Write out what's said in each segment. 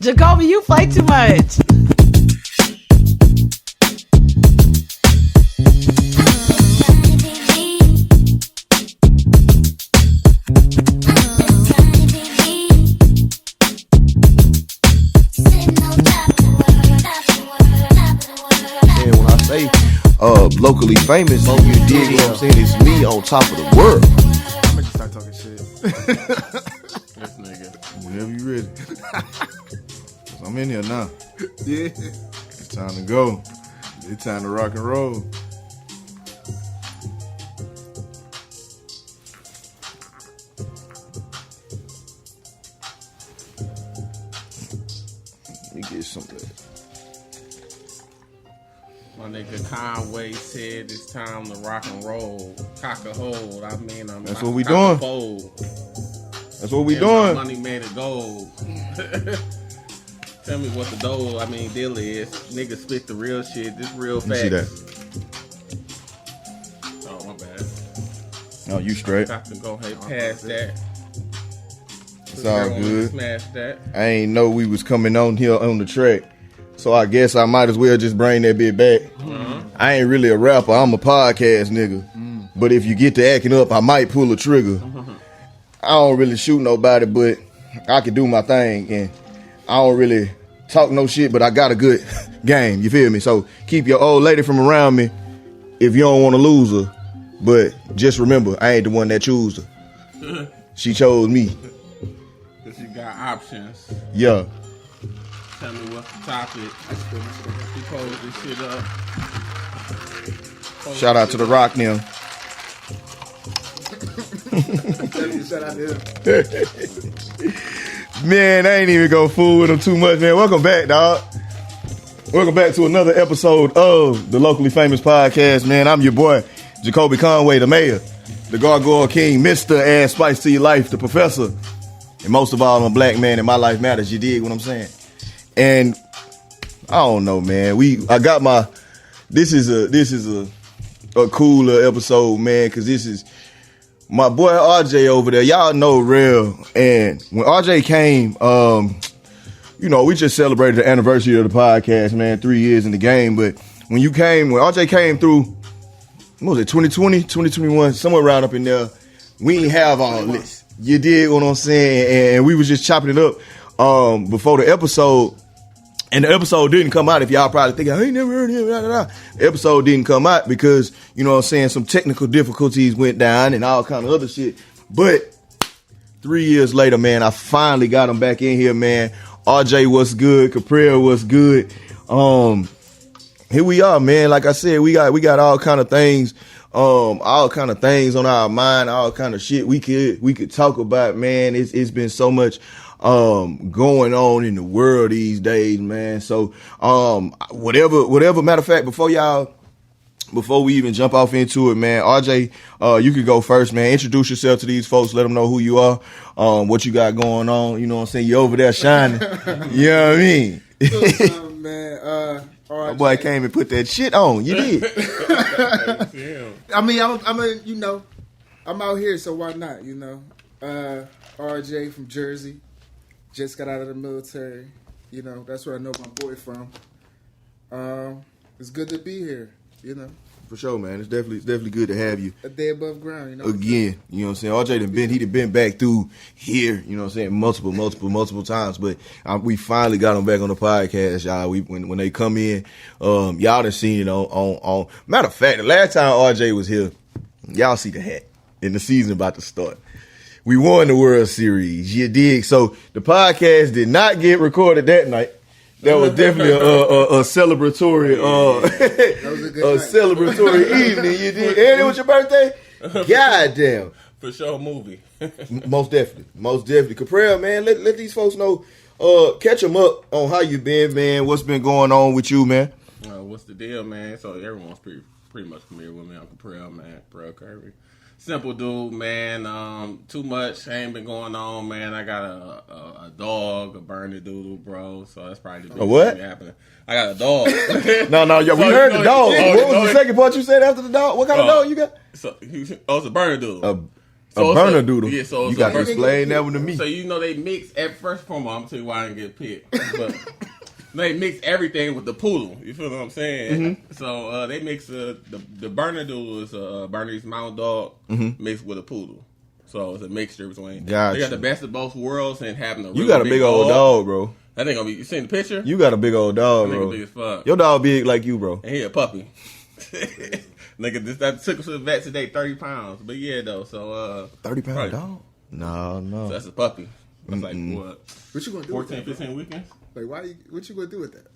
Jacolby, you play too much. Locally famous, you dig what I'm saying? It's me on top of the world. I'm gonna just start talking shit. This nigga. Whenever you ready. I'm in here now. Yeah. It's time to go. It's time to rock and roll. Let me get some of that. My nigga Conway said it's time to rock and roll. Cock a hold. I mean, that's what we doing. That's what we doing. Money made it gold. Tell me what the deal is. Niggas spit the real shit. This real facts. See that? Oh, my bad. No, you straight. Got to go ahead past that. It's all good. Smash that. I ain't know we was coming on here on the track. So I guess I might as well just bring that bit back. Mm-hmm. I ain't really a rapper. I'm a podcast nigga. Mm. But if you get to acting up, I might pull a trigger. Mm-hmm. I don't really shoot nobody, but I can do my thing. And I don't really talk no shit, but I got a good game. You feel me? So keep your old lady from around me if you don't want to lose her. But just remember, I ain't the one that chose her. She chose me. Because you got options. Yeah. Tell me what's the topic. She posed this shit up. Shout out to The Rock now. Shout out to him. Man, I ain't even gonna fool with him too much, man. Welcome back, dog. Welcome back to another episode of the Locally Famous Podcast, man. I'm your boy, Jacolby Conway, the mayor, the Gargoyle King, Mr. Add Spice to Your Life, the professor. And most of all, I'm a black man and my life matters. You dig what I'm saying? And I don't know, man. This is a cooler episode, man, because this is my boy RJ over there. Y'all know Rell. And when RJ came, we just celebrated the anniversary of the podcast, man, 3 years in the game. But when RJ came through, what was it, 2020, 2021, somewhere around up in there, we ain't have all this. You dig what I'm saying? And we was just chopping it up before the episode. And the episode didn't come out. If y'all probably thinking, I ain't never heard him, blah, blah, blah. The episode didn't come out because, you know what I'm saying, some technical difficulties went down and all kind of other shit. But 3 years later, man, I finally got him back in here, man. RJ was good. Caprell was good. Here we are, man. Like I said, we got all kind of things, on our mind, all kind of shit we could talk about, man. It's been so much going on in the world these days, man. So whatever matter of fact, before we even jump off into it, man, RJ, you could go first, man. Introduce yourself to these folks, let them know who you are, what you got going on. You know what I'm saying? You over there shining. You know what I mean? Man, my boy came and put that shit on. You did. I mean, I'm out here, so why not? RJ from Jersey. Just got out of the military. That's where I know my boy from. It's good to be here, For sure, man. It's definitely good to have you. A day above ground, Again, you know what I'm saying? RJ done been back through here, you know what I'm saying, multiple times. But we finally got him back on the podcast, y'all. When they come in, y'all done seen it on matter of fact, the last time RJ was here, y'all see the hat. And the season about to start. We won the World Series. You dig? So the podcast did not get recorded that night. That was definitely a celebratory, that was a good celebratory evening. You dig? And it was your birthday? Goddamn. For sure, movie. Most definitely. Caprell, man, let these folks know. Catch them up on how you been, man. What's been going on with you, man? What's the deal, man? So everyone's pretty much familiar with me. I'm Caprell, man. Caprell Kirby. Simple dude, man. Too much ain't been going on, man. I got a dog, a Bernie doodle, bro. So that's probably the biggest thing happening. I got a dog. No, we heard the dog. What was the second part you said after the dog? What kind of dog you got? It's a Bernie doodle. A burner doodle. Yeah, so you got to explain that one to me. So they mix at first form. I'm gonna tell you why I didn't get picked. But they mix everything with the poodle. You feel what I'm saying? Mm-hmm. So they mix the burner doodle is a Bernese Mountain Dog mixed with a poodle. So it's a mixture between. Gotcha. They got the best of both worlds and having a. Really you got a big old dog, bro. That ain't gonna be. You seen the picture? You got a big old dog, bro. Big as fuck. Your dog big like you, bro. And he a puppy. Nigga, that took us to the vet today, 30 pounds. But yeah, though, so 30-pound dog? No. So that's a puppy. That's like what? What you gonna do? 14, 15 weekends? Like what you gonna do with that?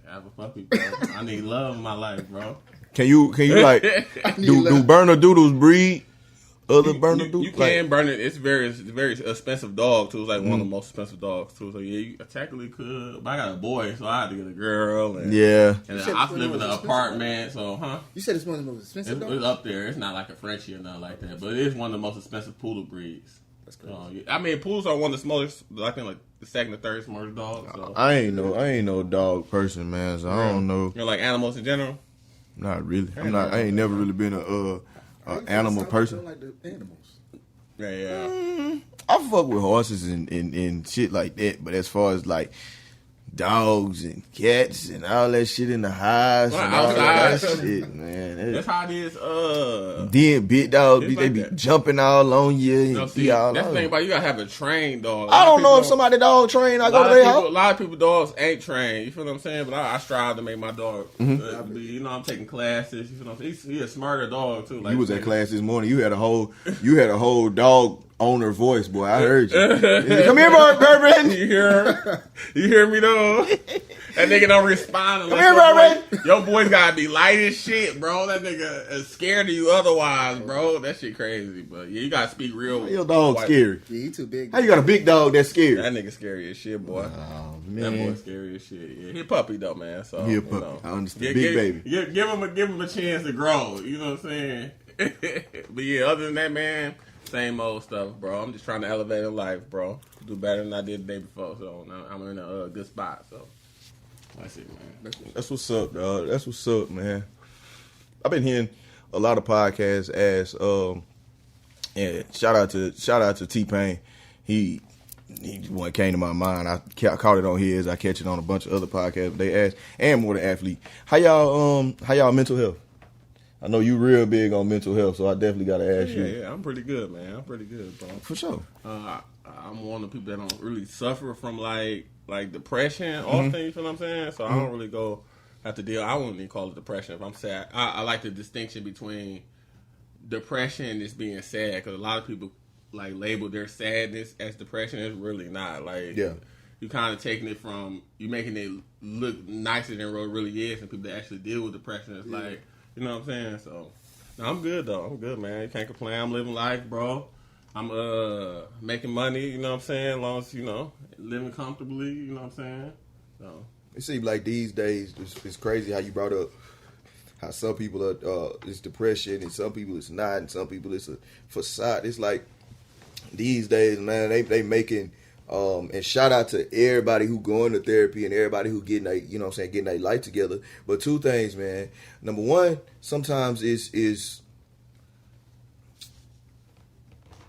I have a puppy, bro. I need love in my life, bro. Can you like do burner doodles breed? Other burner doodles? You can burn it. It's very expensive dog too. It's like one of the most expensive dogs too. So yeah, you technically could. But I got a boy, so I had to get a girl. And, yeah. And I live in an apartment, so You said it's one of the most expensive dogs? It's up there. It's not like a Frenchie or nothing like that, but it is one of the most expensive poodle breeds. That's crazy. I mean, poodles are one of the smallest. I think like the second or third smallest dogs. So. I ain't no dog person, man. So I don't know. You're like animals in general. Not really. I ain't never really been a animal person. I don't like the animals. Yeah. I fuck with horses and shit like that, but as far as like dogs and cats and all that shit in the house and all that shit, man. That's how it is. Then big dogs, they like be that. jumping all on you. And That's the thing about you gotta have a trained dog. I don't know if somebody dog trained. I go to their house. A lot of people dogs ain't trained. You feel what I'm saying? But I strive to make my dog. You know, I'm taking classes. You feel what I'm saying? He's a smarter dog too. Like, you was at class this morning. You had a whole dog owner voice, boy. I heard you. Come here, Bourbon. You hear me though? That nigga don't respond. Come here, Bourbon. Your boy's gotta be light as shit, bro. That nigga is scared of you otherwise, bro. That shit crazy. But yeah, you gotta speak real. Your dog scary. Yeah, he too big. How you got a big dog that's scary? That nigga scary as shit, boy. Oh, man. That boy scary as shit. Yeah, he a puppy though, man. So he a puppy. I understand. Big baby. Give him a chance to grow. You know what I'm saying? But yeah, other than that, man, same old stuff, bro. I'm just trying to elevate in life, bro. Do better than I did the day before. So now I'm in a good spot. So that's it, man. That's what's up, dog. That's what's up, man. I've been hearing a lot of podcasts as and shout out to T-Pain. He one came to my mind. I caught it on his. I catch it on a bunch of other podcasts. They ask, and More Than Athlete. How y'all mental health? I know you real big on mental health, so I definitely got to ask you. Yeah, I'm pretty good, man. I'm pretty good, bro. For sure. I'm one of the people that don't really suffer from like depression often. You feel what I'm saying? So I don't really have to deal. I wouldn't even call it depression if I'm sad. I like the distinction between depression and just being sad, because a lot of people like label their sadness as depression. It's really not. Like, you kind of taking it from, you making it look nicer than what it really is, and people that actually deal with depression, it's like, you know what I'm saying? So, no, I'm good though. I'm good, man. You can't complain. I'm living life, bro. I'm making money, you know what I'm saying? As long as, you know, living comfortably, you know what I'm saying? So it seems like these days, it's crazy how you brought up how some people are it's depression and some people it's not, and some people it's a facade. It's like these days, man, they making and shout out to everybody who going to therapy and everybody who getting their life together. But two things, man. Number one, sometimes is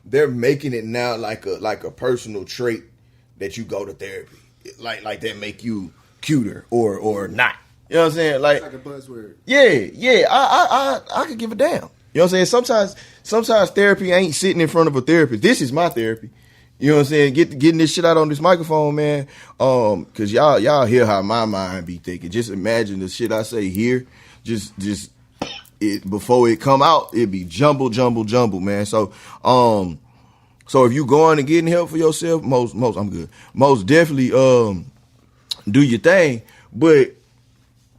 they're making it now like a personal trait that you go to therapy, like that make you cuter or not. You know what I'm saying? Like a buzzword. Yeah. I could give a damn. You know what I'm saying? Sometimes therapy ain't sitting in front of a therapist. This is my therapy. You know what I'm saying? Getting this shit out on this microphone, man. Cause y'all hear how my mind be thinking. Just imagine the shit I say here. Just it before it come out, it be jumble, man. So if you going and getting help for yourself, most I'm good. Most definitely do your thing, but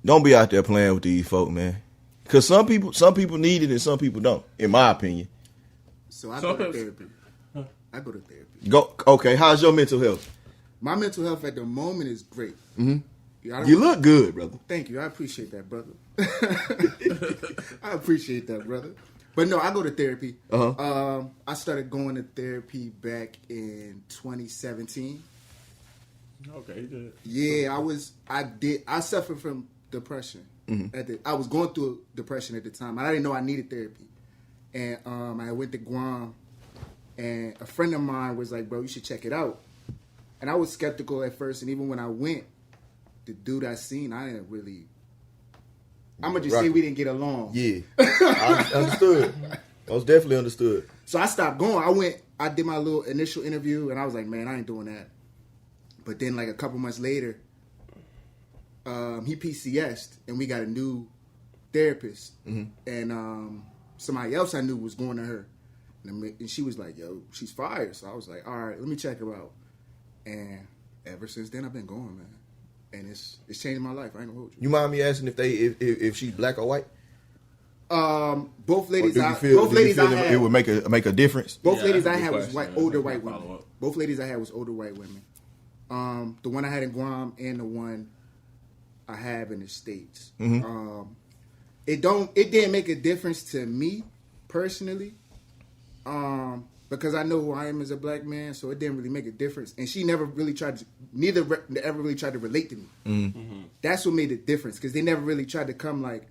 don't be out there playing with these folk, man. Cause some people need it and some people don't, in my opinion. So I go to therapy. Okay, how's your mental health? My mental health at the moment is great. Mm-hmm. You look good, brother. Thank you. I appreciate that, brother. I appreciate that, brother. But no, I go to therapy. Uh-huh. I started going to therapy back in 2017. Okay, you did. Yeah, I suffered from depression. Mm-hmm. I was going through depression at the time. I didn't know I needed therapy. And I went to Guam And a friend of mine was like, bro, you should check it out. And I was skeptical at first, and even when I went, the dude I seen, I didn't really... I'm going to just say we didn't get along. Yeah. I understood. I was definitely understood. So I stopped going. I did my little initial interview, and I was like, man, I ain't doing that. But then like a couple months later, he PCS'd, and we got a new therapist. Mm-hmm. And somebody else I knew was going to her. And she was like, yo, she's fired. So I was like, all right, let me check her out. And ever since then, I've been going, man. And it's changed my life. I ain't gonna hold you. You mind me asking if she's black or white? Both ladies. I had, it would make a difference. Both ladies I had was older white women. Both ladies I had was older white women. The one I had in Guam and the one I have in the States. Mm-hmm. It didn't make a difference to me personally. Because I know who I am as a black man, so it didn't really make a difference. And she never really ever really tried to relate to me. Mm-hmm. That's what made the difference, because they never really tried to come like,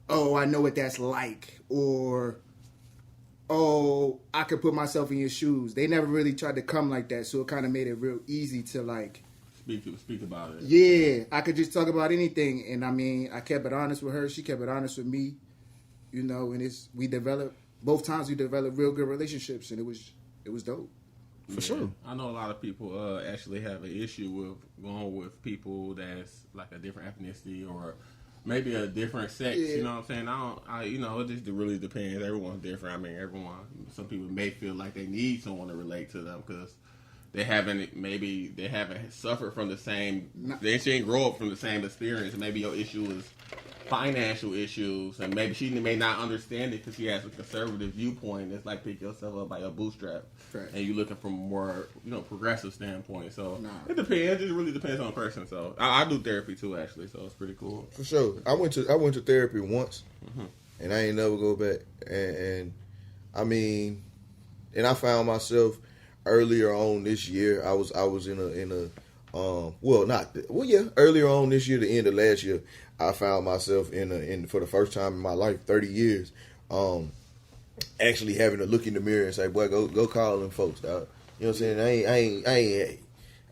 oh, I know what that's like, or, oh, I could put myself in your shoes. They never really tried to come like that, so it kind of made it real easy to like... Speak about it. Yeah, I could just talk about anything, and I mean, I kept it honest with her, she kept it honest with me, you know, and both times we developed real good relationships, and it was dope. For sure. I know a lot of people actually have an issue with going with people that's like a different ethnicity or maybe a different sex. Yeah. You know what I'm saying? It just really depends. Everyone's different. I mean, some people may feel like they need someone to relate to them because they haven't suffered from the same. They didn't grow up from the same experience. Maybe your issue is financial issues, and maybe she may not understand it because she has a conservative viewpoint. It's like pick yourself up by your bootstrap, right. And you're looking from a more progressive standpoint. So It depends. It really depends on the person. So I do therapy too, actually. So it's pretty cool. For sure. I went to therapy once, and I ain't never go back. And I mean, and I found myself earlier on this year. I was earlier on this year, the end of last year, I found myself in for the first time in my life, 30 years, actually having to look in the mirror and say, boy, go call them folks, dog. You know what I'm saying?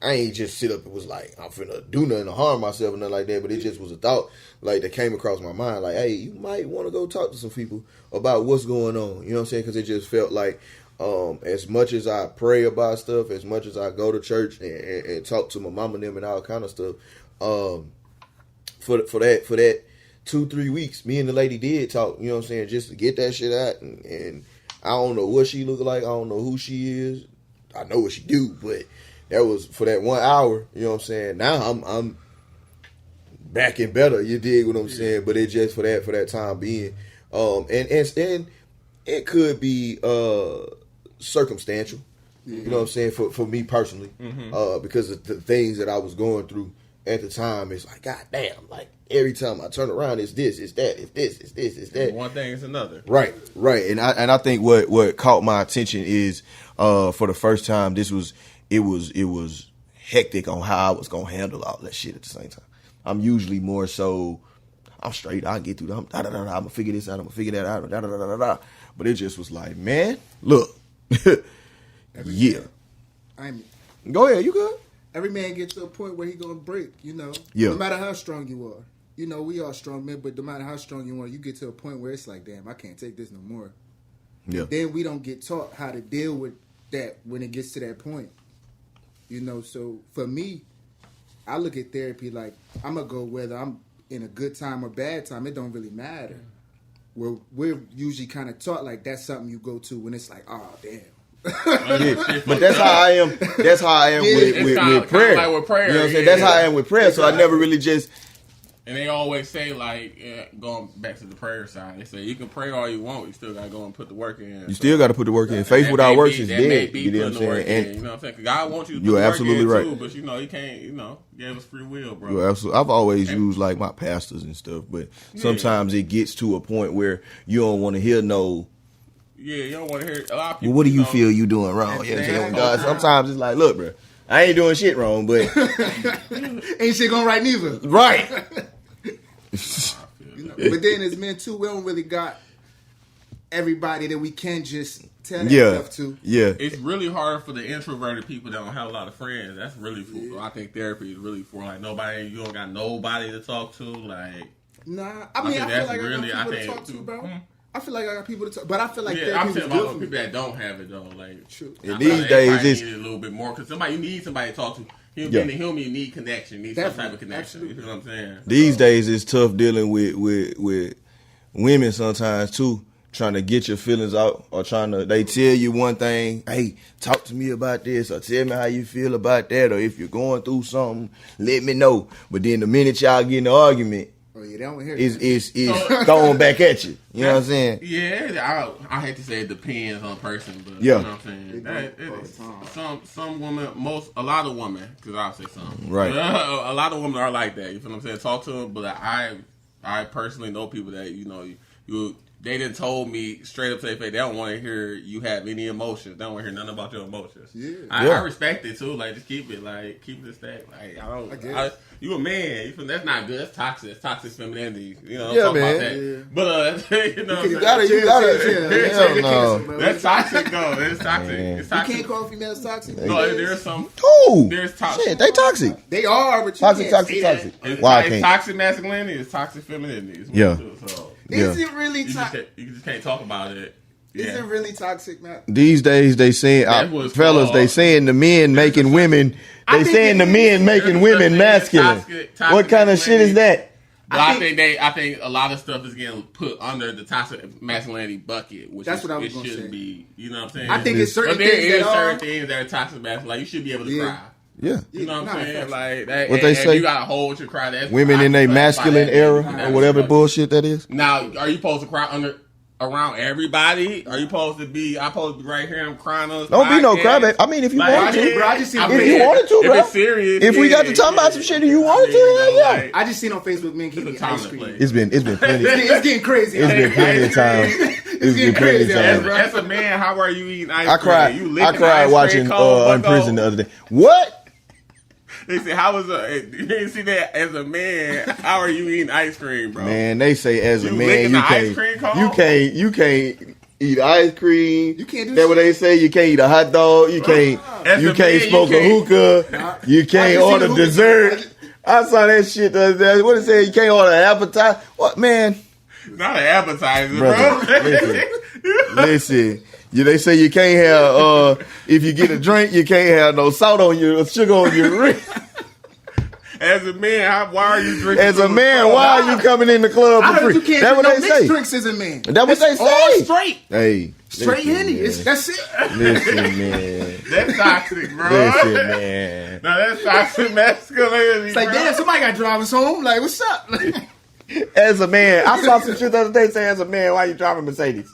I ain't just sit up and was like, I'm finna do nothing to harm myself or nothing like that, but it just was a thought like that came across my mind, like, hey, you might want to go talk to some people about what's going on. You know what I'm saying? Because it just felt like as much as I pray about stuff, as much as I go to church and talk to my mama and them and all kind of stuff, for that 2-3 weeks, me and the lady did talk, you know what I'm saying, just to get that shit out. And I don't know what she look like. I don't know who she is. I know what she do, but that was for that 1 hour, you know what I'm saying. Now I'm back and better, you dig what I'm saying? But it just for that time being. And it could be circumstantial, you know what I'm saying, for me personally, because of the things that I was going through at the time. It's like, god damn, like every time I turn around, it's this, it's that, it's this, it's this, it's that. One thing is another. Right. And I think what caught my attention is for the first time, it was hectic on how I was gonna handle all that shit at the same time. I'm usually more so, I'm straight, I'll get through that. I'm gonna figure this out, I'm gonna figure that out, But it just was like, man, look. Yeah. Go ahead, you good? Every man gets to a point where he gonna break, you know. Yeah. No matter how strong you are. You know, we are strong men, but no matter how strong you are, you get to a point where it's like, damn, I can't take this no more. Yeah. Then we don't get taught how to deal with that when it gets to that point. You know, so for me, I look at therapy like I'm gonna go whether I'm in a good time or bad time. It don't really matter. We're usually kind of taught like that's something you go to when it's like, oh damn. Yeah. But that's how I am. That's how I am with prayer. Like with prayer. You know what I'm saying? That's how I am with prayer. So I never really just. And they always say, like, going back to the prayer side, they say you can pray all you want, you still gotta go and put the work in. You still gotta put the work in. Faith without works is dead. You know what I'm saying? And you know what I'm saying? God wants you to put you're the work absolutely in right. too, but he can't. He gave us free will, bro. You're absolutely. I've always used like my pastors and stuff, but sometimes it gets to a point where you don't want to hear no. Yeah, you don't want to hear a lot of people. Well, what do you feel you doing wrong? You know what I'm saying? God, sometimes it's like, look, bro, I ain't doing shit wrong, but ain't shit going right neither. Right. But then as men too, we don't really got everybody that we can just tell that stuff to. Yeah. It's really hard for the introverted people that don't have a lot of friends. That's really for. I think therapy is really for like nobody. You don't got nobody to talk to. Like, nah, I mean, I feel like really, I got people to talk to, bro. I feel like I got people to talk, but I feel like I'm saying about people that don't have it though. Like, true. These days, it's need it a little bit more because you need somebody to talk to. You need connection. You need some type of connection. Absolutely. You know what I'm saying? These days, it's tough dealing with women sometimes too. Trying to get your feelings out, or they tell you one thing, hey, talk to me about this, or tell me how you feel about that, or if you're going through something, let me know. But then the minute y'all get in an argument, oh yeah, they don't hear it's throwing back at you. You know what I'm saying? Yeah, I hate to say it depends on the person, but yeah. You know what I'm saying? Some women, a lot of women, because I'll say some. Right. A lot of women are like that. You feel what I'm saying? Talk to them, but I personally know people that, they done told me straight up to their face they don't want to hear you have any emotions. They don't want to hear nothing about your emotions. Yeah. I respect it too. Like, just keep it a stack. Like, you a man. That's not good. That's toxic. It's toxic femininity. Yeah, talk man. about that. Yeah. But you gotta. No. That's toxic though. It's toxic. Man. It's toxic. You can't call females toxic. No, there's some. Ooh, there's toxic. Shit, they toxic. They are, but you toxic. It's toxic masculinity. It's toxic femininity. Yeah. Is it really toxic? You just can't talk about it. Yeah. Is it really toxic, man? These days they saying, fellas, they saying the men making women. They saying the men making women masculine. What kind of shit is that? But I think a lot of stuff is getting put under the toxic masculinity bucket, which that's what I was going to say. Be. You know what I'm saying? I think it's certain things that are toxic masculine. Like, you should be able to cry. Yeah. You know what I'm saying? Like that, what they say, you gotta hold your cry. That's women in their masculine era or whatever bullshit that is. Now, are you supposed to cry around everybody? Are you supposed to be? I'm supposed to be right here. I'm crying on this Don't podcast? Be no crybaby. I mean, if you wanted to, bro. If you wanted to, bro. If it's serious, if we got to talk about some shit and you wanted to, yeah. I just seen on Facebook men getting ice cream. It's been plenty. It's getting crazy. It's been plenty of times. It's getting crazy. As a man, how are you eating ice cream? I cried watching Unprisoned the other day. What? They say, you didn't see that as a man, how are you eating ice cream, bro? Man, they say as a man, you can't eat ice cream. You can't do that. What they say, you can't eat a hot dog. You can't smoke a hookah. You can't order dessert. I saw that shit the other day. What it say? You can't order an appetizer. What, man? Not an appetizer, bro. Listen. They say you can't have, if you get a drink, you can't have no salt on your, sugar on your wrist. As a man, why are you drinking? As a man, why are you coming in the club for free? That's what they say. Drinks as a man. That's what they say. All straight. Hey. Straight Henny. That's it. Listen, man. That's toxic, bro. Listen, man. No, that's toxic masculinity. It's like, damn, somebody got to drive us home. Like, what's up? As a man, I saw some shit the other day saying, as a man, why you driving Mercedes?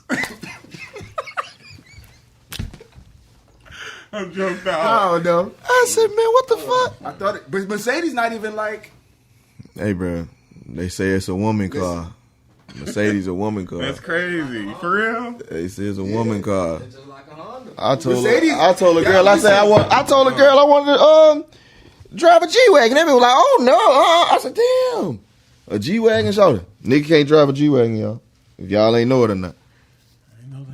I'm joking out. I don't know. I said, man, what the fuck? I thought it, but Mercedes not even like. Hey, bro, they say it's a woman car. Mercedes a woman car. That's crazy. For real? They say it's a woman car. It's just like a Honda. I told a girl, I told a girl I wanted to drive a G-Wagon. They be like, oh no. I said, damn, a G-Wagon shoulder. Nigga can't drive a G-Wagon, y'all. If y'all ain't know it or not.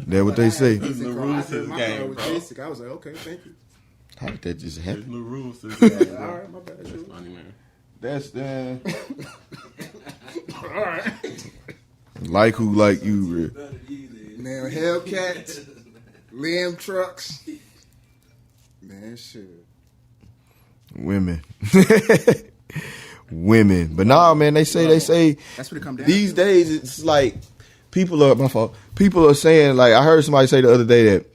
That's what they say. There's no rules to this game, bro. I was like, okay, thank you. How did that just happen? There's no rules to this game, bro. All right, my bad. That's funny, man. That's the All right. like who like you, Rick. Man, Hellcats, lamb trucks. Man, shit. Women. Women. But nah, man, they say that's what it comes down these to. days it's like people are saying, like, I heard somebody say the other day that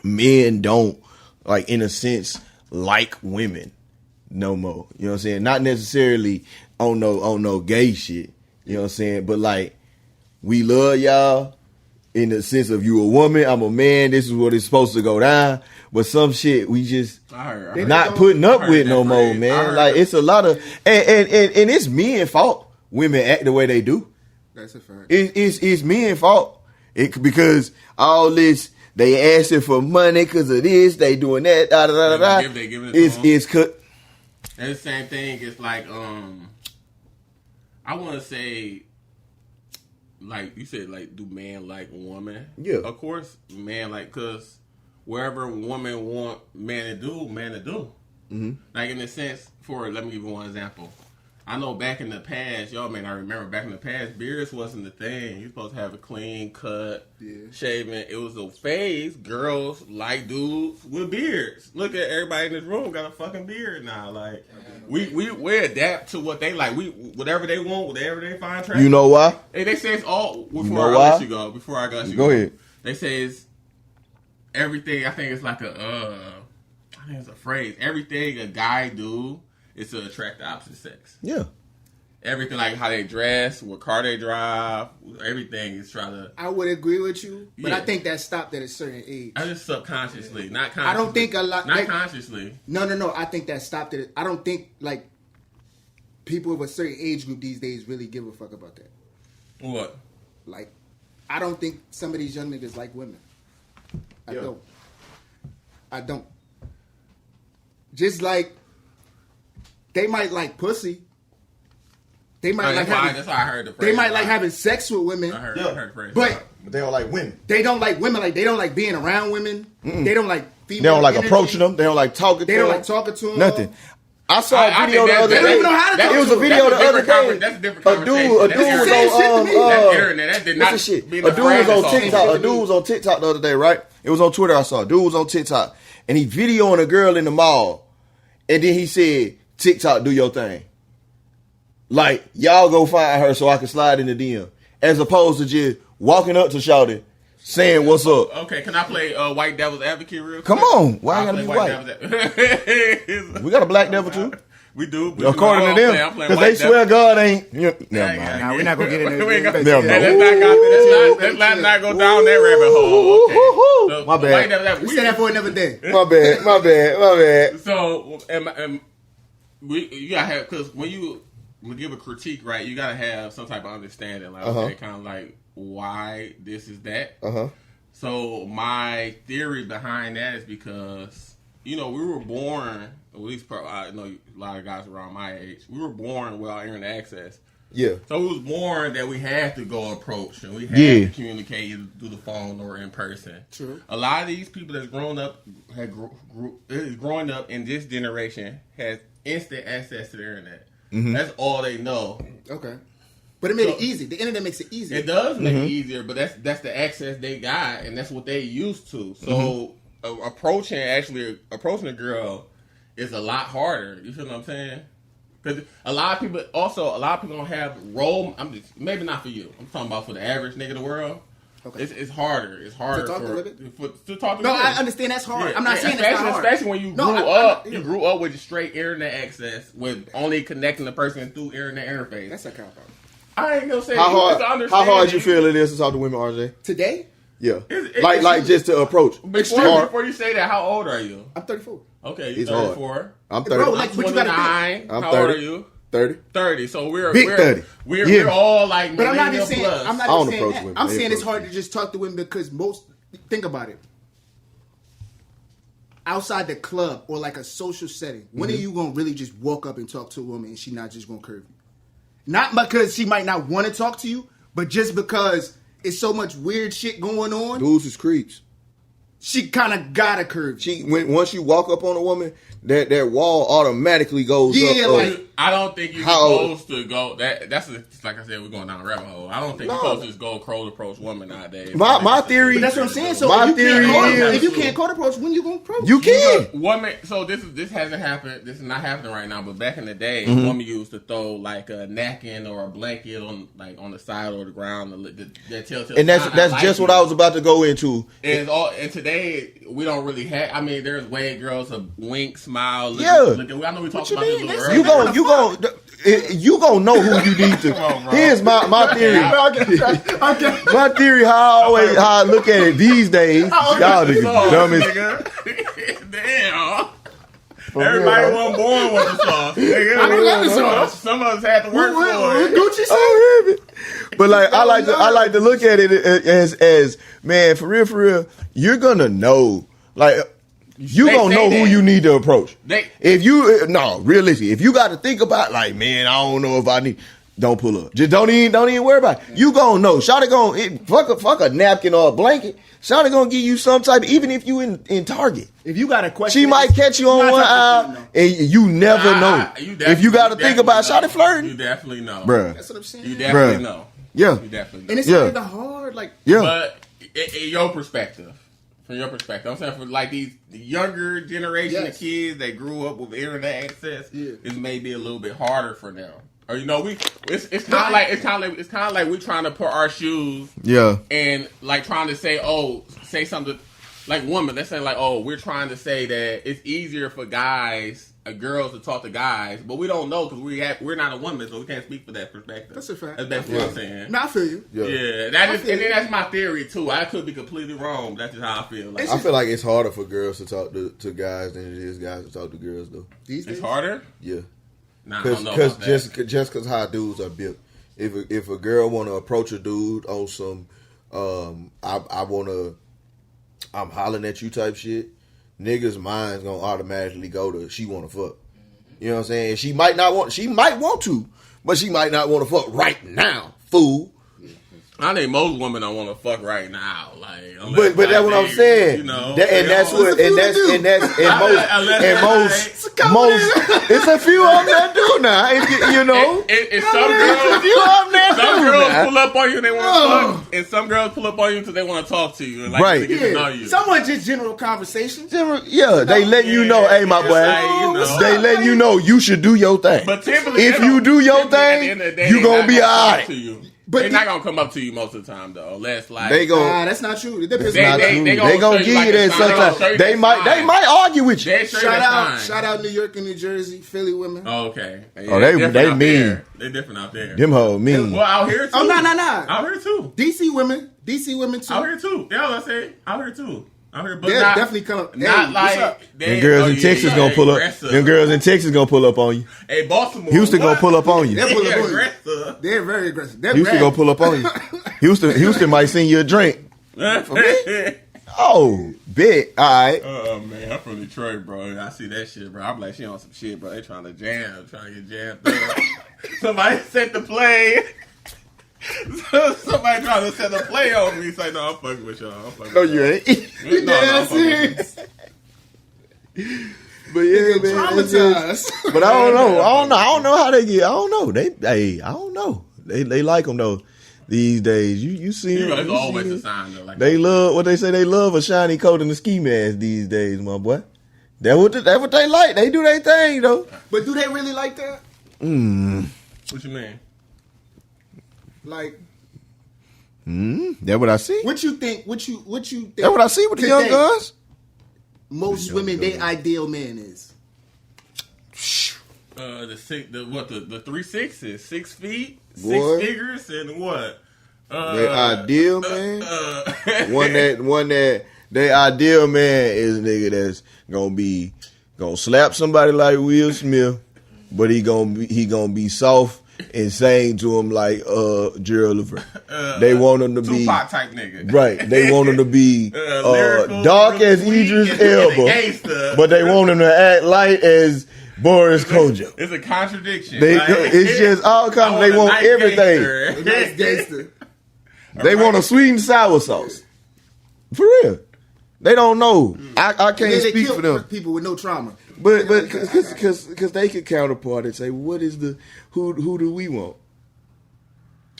men don't, like, in a sense, like women no more. You know what I'm saying? Not necessarily on no gay shit. You know what I'm saying? But, like, we love y'all in the sense of you a woman, I'm a man, this is what it's supposed to go down. But some shit we just not putting up with no more, man. Like, it's a lot of and it's men's fault women act the way they do. That's a fact. It's men's fault. Because all this, they asking for money because of this, they doing that, da da da da. It's cut. And the same thing. It's like I want to say like you said, like do man like woman? Yeah. Of course, man like because wherever women want man to do, man to do. Mm-hmm. Like in the sense, let me give you one example. I know back in the past, y'all may not remember, back in the past, beards wasn't the thing. You're supposed to have a clean cut, shaving. It was a phase. Girls like dudes with beards. Look at everybody in this room got a fucking beard now. Like, we adapt to what they like. Whatever they want, whatever they find attractive. You know why? And they say it's all, Before I let you go ahead. They say it's everything, I think it's like I think it's a phrase. Everything a guy do is to attract the opposite sex. Yeah. Everything, like how they dress, what car they drive, everything is trying to... I would agree with you, but I think that stopped at a certain age. I just subconsciously, not consciously. I don't think a lot... Not consciously. No. I think that stopped at... I don't think, like, people of a certain age group these days really give a fuck about that. What? Like, I don't think some of these young niggas like women. I don't. Just like, they might like pussy. They might like having, that's how I heard the phrase. They might like having sex with women. I heard the phrase. But they don't like women. They don't like women. Like, they don't like being around women. Mm-mm. They don't like female. They don't like energy. approaching them. They don't like talking to them. They don't like talking to them. Nothing. I saw a video the other day. They don't even know how to talk. It was a video the other day. That's a different A conversation. dude was on that's internet. That did not what's the shit? be A dude the was on TikTok. A dude was on TikTok the other day, right? It was on Twitter. I saw. A dude was on TikTok, and he videoing a girl in the mall, and then he said, "TikTok, do your thing." Like, y'all go find her so I can slide in the DM, as opposed to just walking up to shawty, saying what's up. Okay, can I play White Devil's Advocate real quick? Come on, why I gotta be white? We got a black devil too. We do. According to them, because they swear God ain't. Never mind. Nah, we're not gonna get into it. Let's not go down that rabbit hole. Okay. My bad. We said that for another day. My bad. So, you gotta have, because when you give a critique, right, you gotta have some type of understanding, like okay, kind of like why this is that. So my theory behind that is because we were born. At least I know a lot of guys around my age. We were born without internet access. Yeah. So we was born that we had to go approach and we had to communicate either through the phone or in person. True. A lot of these people that's growing up growing up in this generation has instant access to the internet. Mm-hmm. That's all they know. Okay. But it made it easy. The internet makes it easier. It does make it easier, but that's the access they got and that's what they used to. So approaching a girl is a lot harder. You feel what I'm saying? Because a lot of people don't have role. Maybe not for you. I'm talking about for the average nigga in the world. Okay. It's harder. It's harder to talk to. No, I understand that's hard. Yeah. I'm not saying it's not hard. Especially when you grew up with straight internet access, with only connecting the person through internet interface. That's a cop out. I ain't gonna say how hard you feel it is to talk to women, RJ? Today? Yeah, like just to approach. Before you say that, how old are you? I'm 34. Okay, you're 34. I'm 30. Bro, like, what you gotta think? I'm how 30. old are you? 30. So we're 30. We're all like, but I'm not just saying. plus. I'm not just saying that. I'm saying it's hard to just talk to women because think about it. Outside the club or like a social setting, when are you gonna really just walk up and talk to a woman and she not just gonna curve you? Not because she might not want to talk to you, but just because it's so much weird shit going on. Dudes is creeps. She kind of gotta curve. Once you walk up on a woman, that wall automatically goes up. Yeah, like I don't think you're supposed to go. That's like I said, we're going down a rabbit hole. I don't think you're supposed to just go cold approach women nowadays. My theory. But that's what I'm saying. So my theory is, if you can't cold approach, when you gonna approach? You can. Woman. So this hasn't happened. This is not happening right now. But back in the day, women used to throw like a napkin or a blanket on the side or the ground. That telltale. And that's just what I was about to go into. And today we don't really have. I mean, there's way girls a wink, smile. Look, I know we talked about this a little earlier. You gonna know who you need to. Here's my theory. My theory, how I look at it these days. Y'all niggas dumb as damn. Everybody wasn't born with the sauce. I don't got the sauce. Some of us had to work for it. Gucci sauce. But like I like to look at it as man, for real, you're gonna know. Like you gonna know who you need to approach. Realistically, if you got to think about like, man, I don't know if I need. don't pull up. Just don't even worry about it. You gonna know. Shawty gonna fuck a napkin or a blanket. Shawty gonna give you some type, even if you in Target. If you got a question, She might catch you on one aisle, and you never know. If you got to think about Shawty flirting, you definitely know, bruh. That's what I'm saying. You definitely know. Yeah, You definitely know. And it's Yeah. not even hard. Like, yeah. But in your perspective, from your perspective, I'm saying for like these younger generation Yes. of kids that grew up with internet access, Yeah. it may be a little bit harder for them. Or it's kind of like we trying to put our shoes Yeah. and like trying to say something like women. Let's say like, we're trying to say that it's easier for girls to talk to guys, but we don't know because we're not a woman, so we can't speak for that perspective. That's a fact. That's basically what I'm saying. no, I feel you. Yeah, that's my theory too. I could be completely wrong. That's just how I feel. Like, I feel like it's harder for girls to talk to guys than it is guys to talk to girls, though. These days, it's harder. Yeah. Nah, I don't know about that. just because how dudes are built. If a girl want to approach a dude on some, I'm hollering at you type shit, niggas' mind's gonna automatically go to she want to fuck. You know what I'm saying? She might want to, but she might not want to fuck right now, fool. I think most women don't want to fuck right now. Like, But that's what I'm saying. You know, most it's a few of them that do now. You know, And some girls pull up on you and they want to fuck, and some girls pull up on you because they want to talk to you and like Right. to get to know you. Someone just general conversations. Yeah, they letting you know, hey, my boy. like, you know. They letting you know you should do your thing. But typically, if you do your thing, you gonna be alright. But they're not gonna come up to you most of the time though, unless like They go. Nah, that's not true. It depends. They gonna give you that sometimes. They might argue with you. Shout out New York and New Jersey, Philly women. Oh, okay. Oh, they mean. They're different out there. Them hoes mean. Well, out here too. Oh, no. Out here too. DC women too. Out here too. Yeah, I say out here too. Out here, but They're not, definitely coming. Not Hey, like Them girls in Texas gonna pull up. aggressive. Them girls in Texas gonna pull up on you. Hey, Baltimore. Houston gonna pull up on you. They're pull up on you. Aggressive. They're very aggressive. They're Houston mad. gonna pull up on you. Houston might send you a drink. Oh, bet. All right. Oh man, I'm from Detroit, bro. I see that shit, bro. I'm like, she on some shit, bro. They trying to get jammed up. Somebody set the play. Somebody trying to set a play on me. Say, no, I'm fucking with y'all. No, you ain't. No, I'm fucking with But yeah, man. it's just- Traumatized. But I don't know how they get. I don't know. I don't know. They like them though. These days, you see you. them. It's always a sign though. Like They love what they say. They love a shiny coat and a ski mask these days, my boy. That's what they like. They do their thing though. But do they really like that? What you mean? Like, That's what I see. what you think? What you think? That's what I see with the young today, guns. Most women, their ideal man is. The 3 6s, 6 feet, Boy. 6 figures, and what? Their ideal man. One that their ideal man is a nigga that's gonna slap somebody like Will Smith, but he gonna be soft and saying to him like Gerald Levert. They want him to be Tupac type nigga. right. They want him to be lyrical, dark as sweet, Idris and Elba, gangster. but they want him to act light as Boris Kojo. It's a contradiction. It's just all kind of. They want nice everything. A nice gangster. They want a sweet and sour sauce. For real. They don't know. I can't They speak kill for them. people with no trauma. But because they could counterpart and say, what is the who do we want?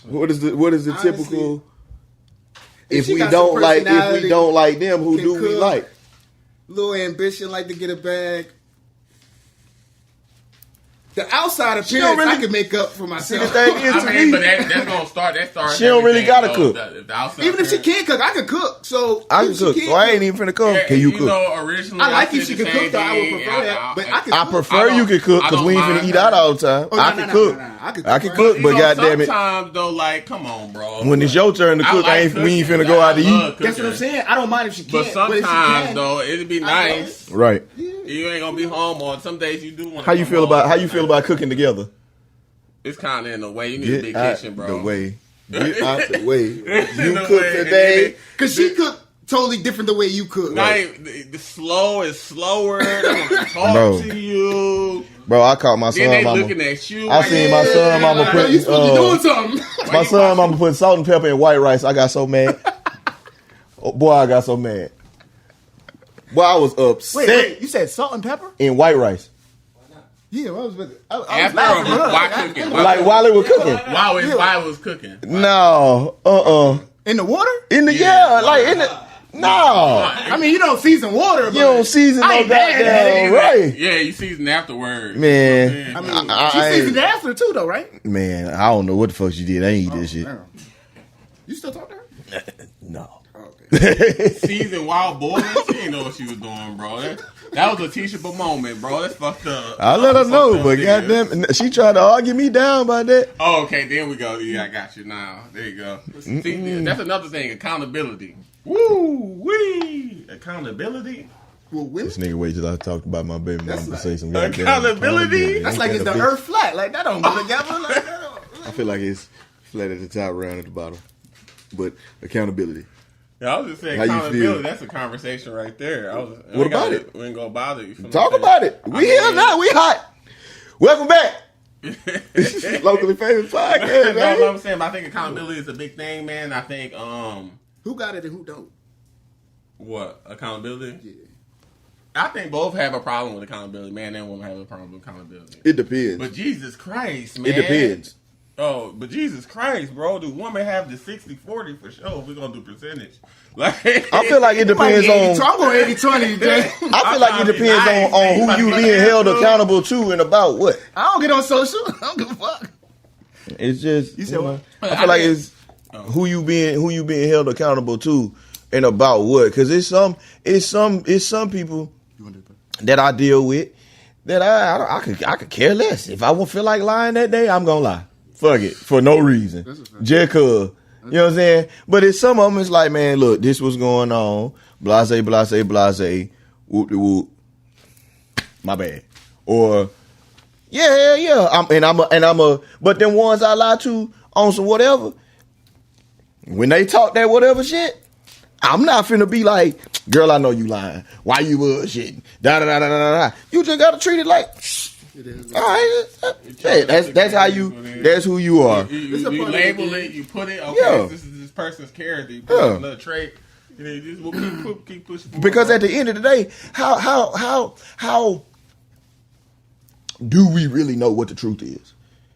What is the Honestly, typical? if If she we got don't some like personality, them, who can do we cook, like? Little ambition, like to get a bag. The outside don't appearance really- I can make up for myself. the thing is, I mean, but that's gonna start. That starts. She don't really gotta cook. Even if she can't cook, I can cook. So I if can she cook, can't so I ain't cook, even finna cook. Yeah, Can you you cook? know, originally I like said if she the can same cook, though. I would thing. prefer that. But I can I cook. prefer you can cook because we ain't finna eat out all the time. Oh, I no, can no, cook. no, no. I can I can cook. cook, but You know, goddamn it, sometimes though, like, come on, bro. when it's your turn to cook, we ain't finna go out to eat. That's what I'm saying. I don't mind if she But can't. But if she sometimes can, though, it'd be nice. Right. You ain't gonna be home on some days. You do want. How you feel about cooking together? It's kind of in the way. You need a big Get out kitchen, bro. the way. Get out the way. You the cook way. today. because she cook totally different the way you cook. Like the slow is slower. They want to talk Bro. to you. Bro, I caught my Then son they mama. looking at you. I seen my son mama Bro, put you supposed to be doing something. my son mama put salt and pepper in white rice. I got so mad. Oh, boy, I got so mad. Boy, I was upset. Wait, you said salt and pepper? In white rice. Yeah, I was with it. I was After laughing. why cooking? Like while it was cooking. While it was cooking. No. In the water? In the like in the no. I mean, you don't season water, but You don't season no ain't mad at goddamn it. right. Yeah, you season afterwards. Man. I mean, I she ain't- seasoned after too, though, right? Man, I don't know what the fuck she did. I ain't eat this shit. Damn. You still talk to her? No. Okay. Season while boiling. She didn't know what she was doing, bro. That was a teachable moment, bro. That's fucked up. I let her know, Fucked up, but nigga. goddamn, she tried to argue me down by that. Oh, okay, there we go. Yeah, I got you now. There you go. See, that's another thing. Accountability. Woo wee. Accountability. Well, women? This nigga wait till I talked about my baby mama to like say some accountability. accountability. That's like it's the earth flat. Like, that don't go together. Like, that don't. I feel like it's flat at the top, round at the bottom. But accountability. Yeah, I was just saying How you accountability. feel? That's a conversation right there. What about it? We ain't gonna bother you. Talk about it. We here now. We hot. Welcome back. Locally famous podcast, No, man. I'm saying, I think accountability is a big thing, man. I think Who got it and who don't? what accountability? Yeah. I think both have a problem with accountability. Man and woman have a problem with accountability. It depends. But Jesus Christ, man. It depends. Oh, but Jesus Christ, bro. Do women have the 60-40 for sure? We're going to do percentage. Like, I feel like it depends on. I'm going 80-20, Jay. I feel like it depends on who you being held accountable to and about what. I don't get on social. I don't give a fuck. It's just You said what? I feel like it's who you being held accountable to and about what. Because it's some people that I deal with that I could care less. If I won't feel like lying that day, I'm gonna lie. Fuck it for no reason. Just cause. You know what I'm saying? But it's some of them. It's like, man, look, this was going on. Blase, blase, blase. Whoop de whoop. My bad. Or yeah. But them ones I lie to on some whatever. When they talk that whatever shit, I'm not finna be like, girl, I know you lying. Why you bullshitting? Da da da da da da. You just gotta treat it like. It is. All right, hey, that's how you. That's who you are. You label it, you put it. Okay, Yeah. this is this person's character. You put another trait. You know, you just keep pushing. Forward. Because at the end of the day, how do we really know what the truth is?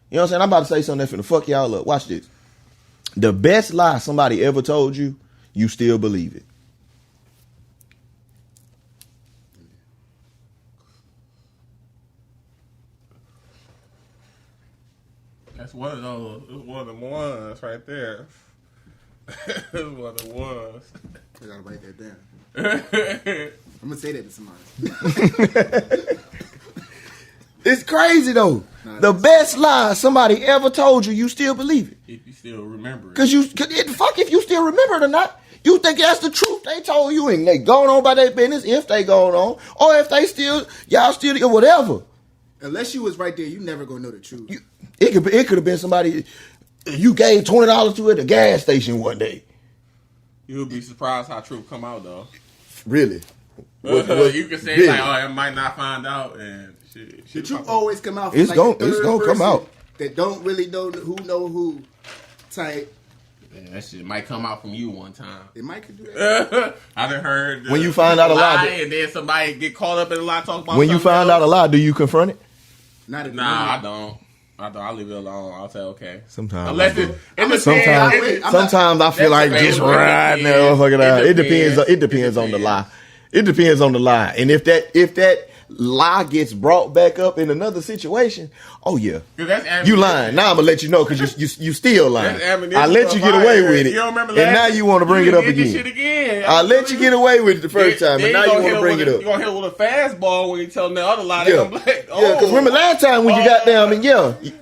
You know what I'm saying? I'm about to say something that's finna fuck y'all up. Watch this. The best lie somebody ever told you, you still believe it. That's one of those. It's one of the ones right there. It's one of the ones. I gotta write that down. I'm gonna say that to somebody. It's crazy though. The best lie somebody ever told you, you still believe it. If you still remember it. Cause fuck if you still remember it or not. You think that's the truth they told you and they going on by their business if they going on. Or if they y'all still, or whatever. Unless you was right there, you never gonna know the truth. It could have been somebody you gave $20 to at the gas station one day. You'll be surprised how truth come out though. Really? You can say really? like, oh, I might not find out and shit. The truth always come out. It's From like gonna the third come person out. That don't really know who type. Yeah, that shit might come out from you one time. It might could do that. I done heard When you find out a lie, and then somebody get caught up in a lie talk about. when you find out a lie, do you confront it? Not at the Nah, I moment. don't. I leave it alone. I'll say okay. Sometimes. Unless Sometimes I feel like just riding that motherfucker out. It depends on the lie. It depends on the lie. And if that lie gets brought back up in another situation, oh yeah, you lying. Now I'm gonna let you know because you still lying. I let you get away with it, and now you want to bring it up again. I let you get away with it the first time, and now you want to bring it up. You gonna hit with a fastball when you tell them the other lie. Yeah, because remember last time when you got down and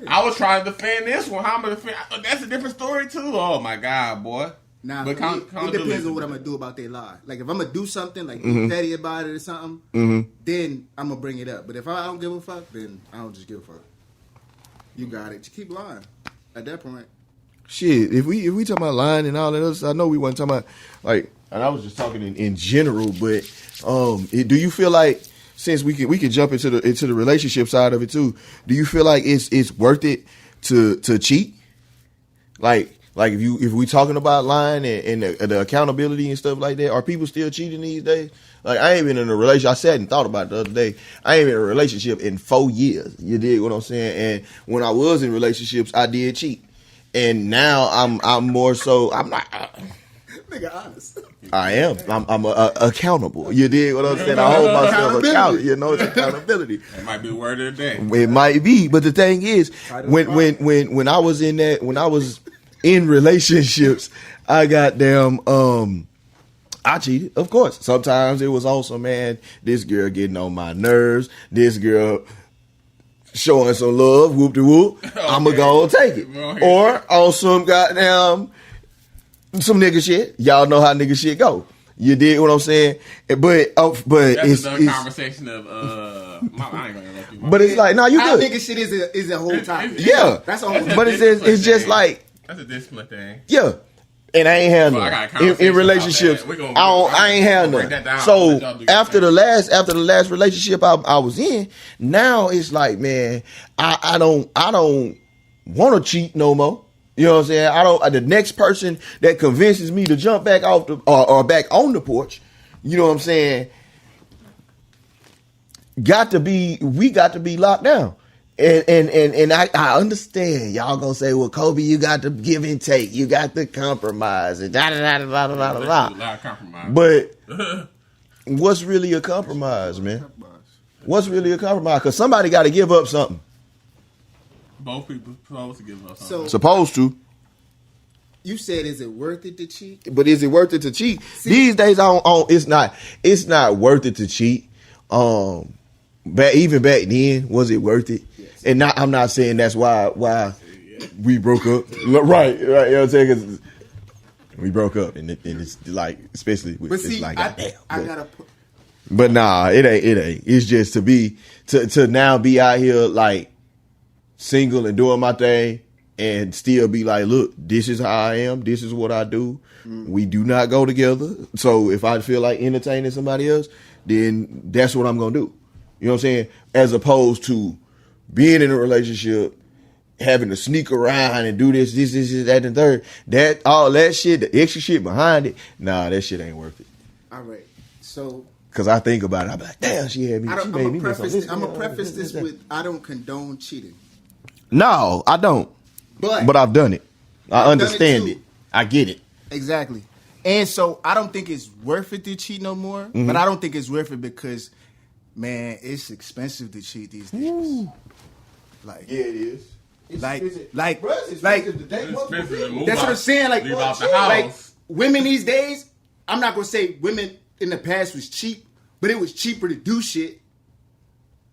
I was trying to defend this one. How I'm gonna defend? That's a different story too. Oh my god, boy. Nah, But it depends on what I'm gonna do about their lie. Like if I'm gonna do something, like be petty about it or something, then I'm gonna bring it up. But if I don't give a fuck, then I don't just give a fuck. You got it. Just keep lying. At that point, shit. If we talking about lying and all that other stuff, I know we weren't talking about like. And I was just talking in general, but do you feel like since we can jump into the relationship side of it too. Do you feel like it's worth it to cheat? Like if we talking about lying and the accountability and stuff like that, are people still cheating these days? Like, I ain't been in a relationship. I sat and thought about it the other day. I ain't been in a relationship in 4 years. You dig what I'm saying? And when I was in relationships, I did cheat. And now I'm more so, I'm not. Nigga, honest. I am. I'm accountable. You dig what I'm saying? I hold myself accountable. You know, it's accountability. It might be the word of the day. It might be, but the thing is, when I was in relationships, I got damn I cheated, of course. Sometimes it was also, man, this girl getting on my nerves. This girl showing some love, whoop de whoop. Okay. I'ma go take it. Or on some goddamn some nigga shit. Y'all know how nigga shit go. You did what I'm saying, but that's it's another conversation of I ain't gonna let you. But it's like, no, you how good. Nigga shit is a whole topic. Yeah, that's a whole. But it's just like, that's a discipline thing. Yeah. And I ain't had none in relationships. I ain't had none. So after the last relationship I was in, now it's like, man, I don't want to cheat no more. You know what I'm saying? The next person that convinces me to jump back off or back on the porch, you know what I'm saying? We got to be locked down. And I understand y'all gonna say, well, Kobe, you got to give and take, you got to compromise, and da da da da da da da. But what's really a compromise, man? What's really a compromise? Because somebody got to give up something. Both people supposed to give up something. Supposed to. You said, is it worth it to cheat? But is it worth it to cheat? These days, it's not worth it to cheat. Even back then, was it worth it? Yes. And I'm not saying that's why we broke up. Right. You know what I'm saying? 'Cause we broke up, and it's like, especially with, it's like, I gotta put. But nah, it ain't. It's just to now be out here like single and doing my thing, and still be like, look, this is how I am. This is what I do. We do not go together. So if I feel like entertaining somebody else, then that's what I'm gonna do. You know what I'm saying? As opposed to being in a relationship, having to sneak around and do this, that, and third. All that shit, the extra shit behind it, nah, that shit ain't worth it. All right. So, because I think about it, I'm like, damn, she had me. I'm going to preface this with, I don't condone cheating. No, I don't. But I've done it. I understand it. I get it. Exactly. And so I don't think it's worth it to cheat no more. Mm-hmm. But I don't think it's worth it because, man, it's expensive to cheat these days. Ooh. Like, yeah, it is. That's what I'm saying. Like women these days, I'm not gonna say women in the past was cheap, but it was cheaper to do shit.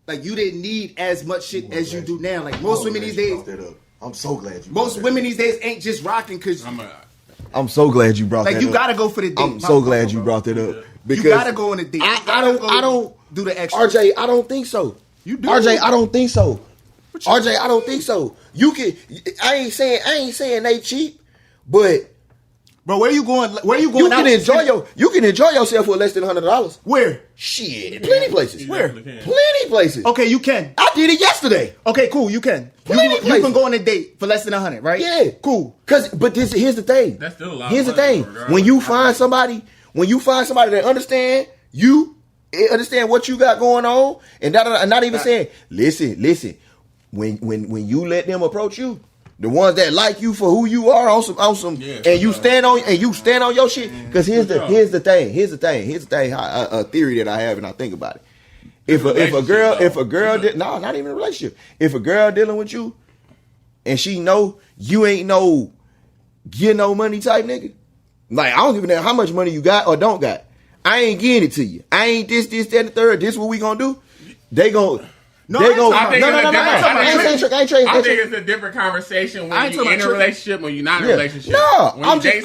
Like, you didn't need as much shit as you do now. Like, most women these days, I'm so glad you. Most women these days ain't just rocking because. I'm so glad you brought that up. Like, you gotta go for the date. I'm so glad you brought that up. Because you gotta go on a date. I don't do the extra. RJ, I don't think so. You do. RJ, I don't think so. RJ, I don't think so. You can. I ain't saying they cheap, but. Bro, where you going? You can enjoy yourself for less than $100. Where? Shit, plenty places. Where? Plenty places. Okay, you can. I did it yesterday. Okay, cool. You can. You can go on a date for less than $100, right? Yeah, cool. But here's the thing. That's still a lot. Here's the thing. When you find somebody that understand what you got going on, and not even saying, listen. When you let them approach you, the ones that like you for who you are on some, and you stand on your shit. Because here's the thing. A theory that I have, and I think about it. If a girl not even a relationship. If a girl dealing with you, and she know you ain't no get no money type nigga, like, I don't give a damn how much money you got or don't got. I ain't getting it to you. I ain't this, that, and the third. This what we gonna do. They gon' I think it's a different conversation when you're in a relationship, when you're not in a relationship. No, when you date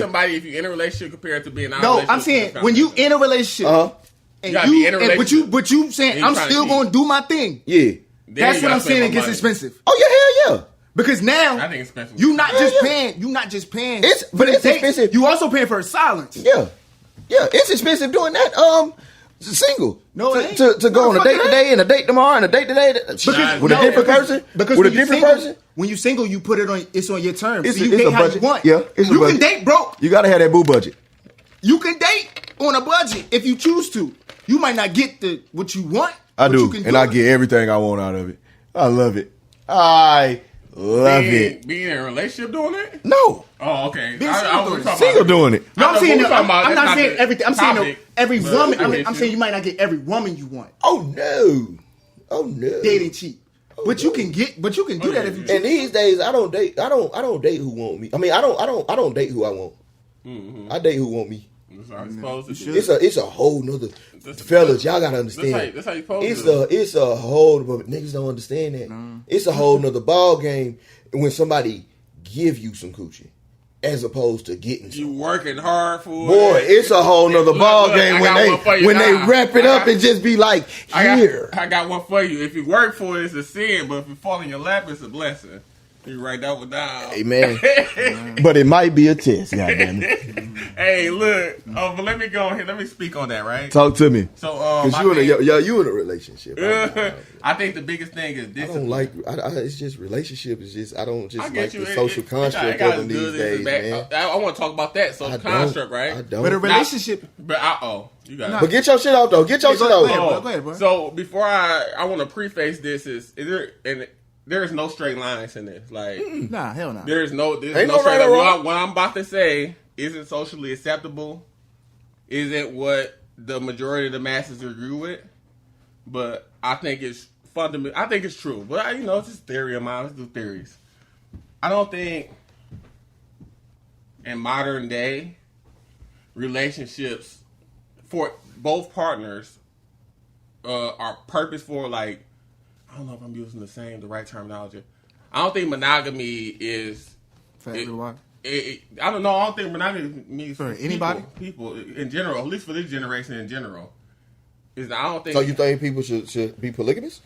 somebody, if you're in a relationship compared to being out of a relationship. No, I'm saying when you in a relationship, but you saying I'm still gonna do my thing. Yeah, that's what I'm saying. It gets expensive. Oh yeah. Because now I think expensive. You're not just paying. It's expensive. You also paying for silence. Yeah, it's expensive doing that. Single. No, it ain't. To go on a date today and a date tomorrow and a date today with a different person. Because with a different person. When you single, you put it on. It's on your terms. It's so you a date how budget. you want. Yeah, it's a you budget. can date broke. You gotta have that boo budget. You can date on a budget if you choose to. You might not get what you want. I do, you can and I get everything I want out of it. I love it. I love it. Being in a relationship doing it? No. Oh, okay. Single doing it. No, I'm saying I'm that's not saying everything. I'm saying topic, every woman. I'm issue. saying you might not get every woman you want. Oh no. Dating cheap. But you can get. But you can do that if you choose. And these days, I don't date. I don't date who want me. I mean, I don't date who I want. Mm-hmm. I date who want me. That's how you're supposed to do. It's a whole nother. Fellas, y'all gotta understand. That's how you supposed to do. It's a whole. But niggas don't understand that. It's a whole nother ball game when somebody give you some coochie, as opposed to getting some. You working hard for Boy, it. it's a whole nother ball game when they wrap it up and just be like, here. I got one for you. If you work for it, it's a sin, but if you fall in your lap, it's a blessing. You write that one down. Amen. But it might be a test, goddamn it. Hey, look. But let me go ahead. Let me speak on that, right? Talk to me. So, because you in a relationship. I think the biggest thing is discipline. I don't like. it's just relationship. It's just I don't just like you. the social construct of them these days, man. I want to talk about that social construct, right? I don't. But a relationship. You got it. But get your shit out though. Get your shit out. Go ahead, bro. So before I want to preface this there is no straight lines in this. Like, nah, hell no. There's no straight right line. What I'm about to say isn't socially acceptable. Isn't what the majority of the masses agree with. But I think it's fundamental. I think it's true. But it's just theory of mine. Let's do theories. I don't think in modern day relationships for both partners are purposeful. Like, I don't know if I'm using the right terminology. I don't think monogamy is for everyone. I don't know. I don't think monogamy means for anybody. People in general, at least for this generation in general. I don't think. So you think people should be polygamous?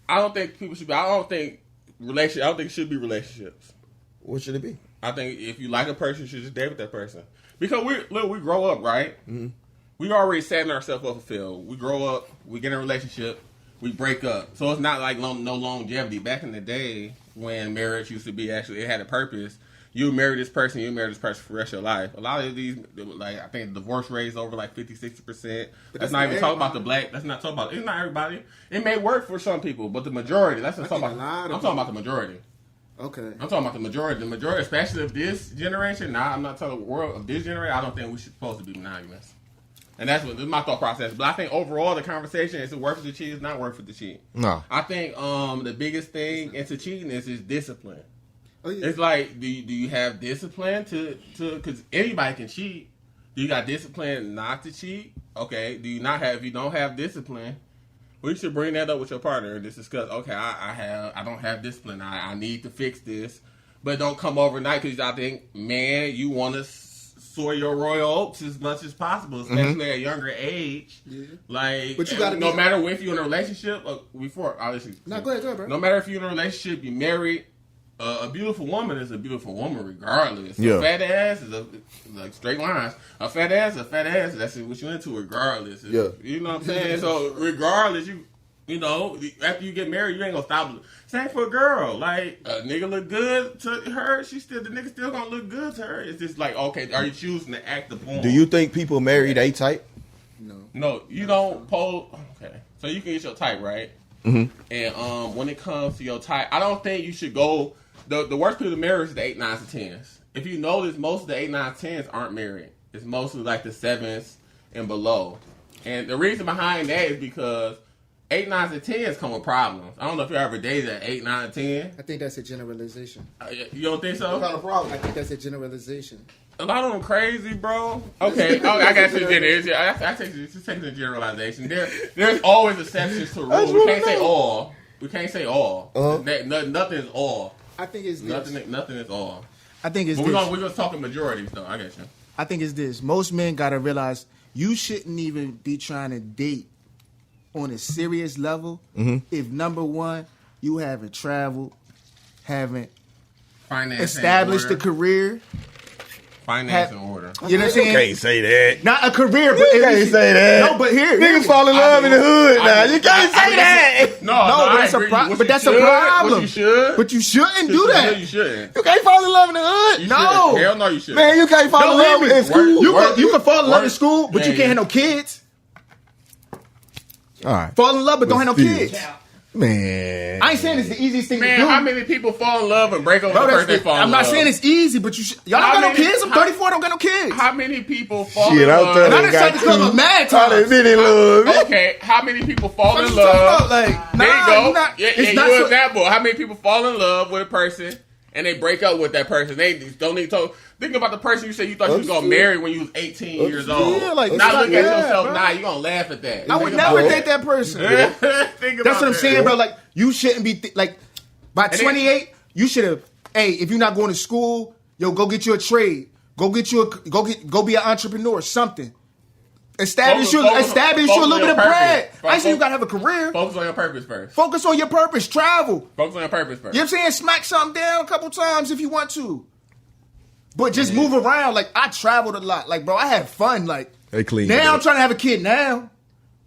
I don't think people should be. I don't think it should be relationships. What should it be? I think if you like a person, you should just date with that person. Because we grow up, right? Mm-hmm. We already setting ourselves up for fail. We grow up, we get in a relationship, we break up. So it's not like no longevity. Back in the day when marriage used to be it had a purpose. You marry this person for the rest of your life. A lot of these, like, I think the divorce rate is over like 50-60%. Let's not even talk about the black. Let's not talk about it's not everybody. It may work for some people, but the majority. Let's not talk about. I'm talking about the majority. Okay. I'm talking about the majority. The majority, especially of this generation. Now, I'm not talking the world of this generation. I don't think we should supposed to be monogamous. And this is my thought process. But I think overall the conversation is it worth it to cheat? It's not worth it to cheat. No. I think the biggest thing into cheating is discipline. Oh, yeah. It's like, do you have discipline to because anybody can cheat. Do you got discipline not to cheat? Okay. Do you not have? If you don't have discipline, well, you should bring that up with your partner and just discuss. Okay, I don't have discipline. I need to fix this, but don't come overnight because I think, man, you want to sow your royal oats as much as possible, especially at a younger age. Yeah. Like, but you got to no matter if you're in a relationship. Go ahead, bro. No matter if you're in a relationship, you're married. A beautiful woman is a beautiful woman regardless. Yeah. A fat ass is like straight lines. A fat ass, that's what you're into regardless. Yeah. You know what I'm saying? So regardless, you know, after you get married, you ain't gonna stop. Same for a girl. Like, a nigga look good to her, the nigga still gonna look good to her. It's just like, okay, are you choosing to act upon? Do you think people married A type? No, you don't pose. Okay. So you can get your type, right? Mm-hmm. And when it comes to your type, I don't think you should go. The worst people to marry is the 8, 9s, and 10s. If you notice, most of the 8, 9s, 10s aren't married. It's mostly like the 7s and below. And the reason behind that is because 8, 9s, and 10s come with problems. I don't know if you ever dated an 8, 9, 10. I think that's a generalization. You don't think so? What kind of problem? I think that's a generalization. A lot of them crazy, bro. Okay, I got you. I take the generalization. There's always exceptions to rules. We can't say all. We can't say all. Nothing is all. I think it's this. Nothing is all. I think it's but this. We're just talking majorities, though. I get you. I think it's this. Most men got to realize you shouldn't even be trying to date on a serious level if, number one, you haven't traveled, haven't established a career, Finance in order. You know what I'm saying? You can't say that. Not a career, but You can't say that. No, but here, Niggas fall in love in the hood now. You can't say that. No, but that's a problem. But that's a problem. What you should. But you shouldn't do that. You shouldn't. You can't fall in love in the hood. You No. should. Hell no, you should. Man, you can't fall in love in school. You can fall in love in school, but you can't have no kids. All right. Fall in love, but don't have no still. kids. Man. I ain't saying it's the easiest thing Man, to do. how many people fall in love and break up with the person they fall in love? I'm not saying it's easy, but y'all don't got no kids. I'm 34, don't got no kids. How many people fall Shit, in I'm love? 30. And I done said this club a mad How they time. been in love? Okay, how many people fall What in you talking love? about? Like, There you go. it's Yeah, not you so- example. How many people fall in love with a person and they break up with that person? They don't need to. Think about the person you said you thought you was gonna marry when you was 18 years old. Yeah, like, now it's look like, at yeah, yourself bro. now. You gonna laugh at that. I would Think never about date that person. that. Think about That's what I'm that. saying, bro. Like, you shouldn't be like by 28. You should have. Hey, if you're not going to school, yo, go get you a trade. Go be an entrepreneur. Something. Establish you a little bit of bread. I ain't saying you gotta have a career. Focus on your purpose first. Focus on your purpose. Travel. Focus on your purpose first. You know what I'm saying? Smack something down a couple times if you want to. But just move around. Like, I traveled a lot. Like, bro, I had fun. Like, They clean. now I'm trying to have a kid now.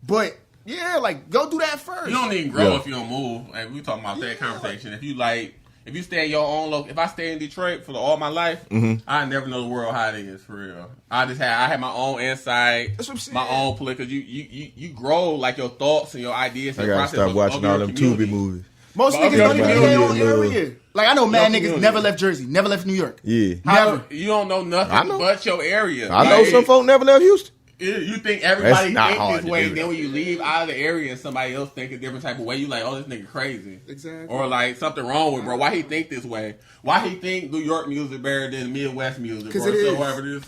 But, yeah, like, go do that first. You don't need to grow if you don't move. And we talking about that conversation. If you stay in your own local, if I stay in Detroit for all my life, I never know the world how it is for real. I had my own insight, That's what I'm saying. my own political. You grow like your thoughts and your ideas. I And gotta process stop of watching your all them community. Tubi movies. Most But niggas don't okay, even okay, in their own yeah, area. Like, I know mad Your niggas community. never left Jersey, never left New York. Yeah. Never. You don't know nothing I know. but your area. I know Like, some folk never left Houston. You think everybody That's not think hard this to way, do, then though. when you leave out of the area and somebody else think a different type of way, you like, oh, this nigga crazy. Exactly. Or like something wrong with bro. Why he think this way? Why he think New York music better than Midwest music? 'Cause Or it is. whatever it is.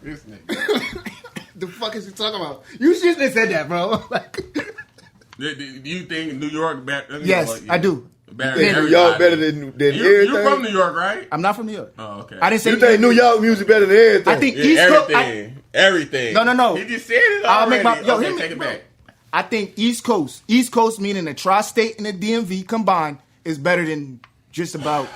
This nigga. The fuck is you talking about? You shouldn't have said that, bro. Like, Do you think New York better? yes, I do. Better Think than New York everybody? better than You everything? from New York, right? I'm not from New York. Oh, okay. I didn't say You think New York music better than everything? I think Yeah, East Coast. everything. Everything. No. He just said it I'll already. make my Okay, hear me, take it bro. back. I think East Coast meaning the tri-state and the DMV combined is better than just about.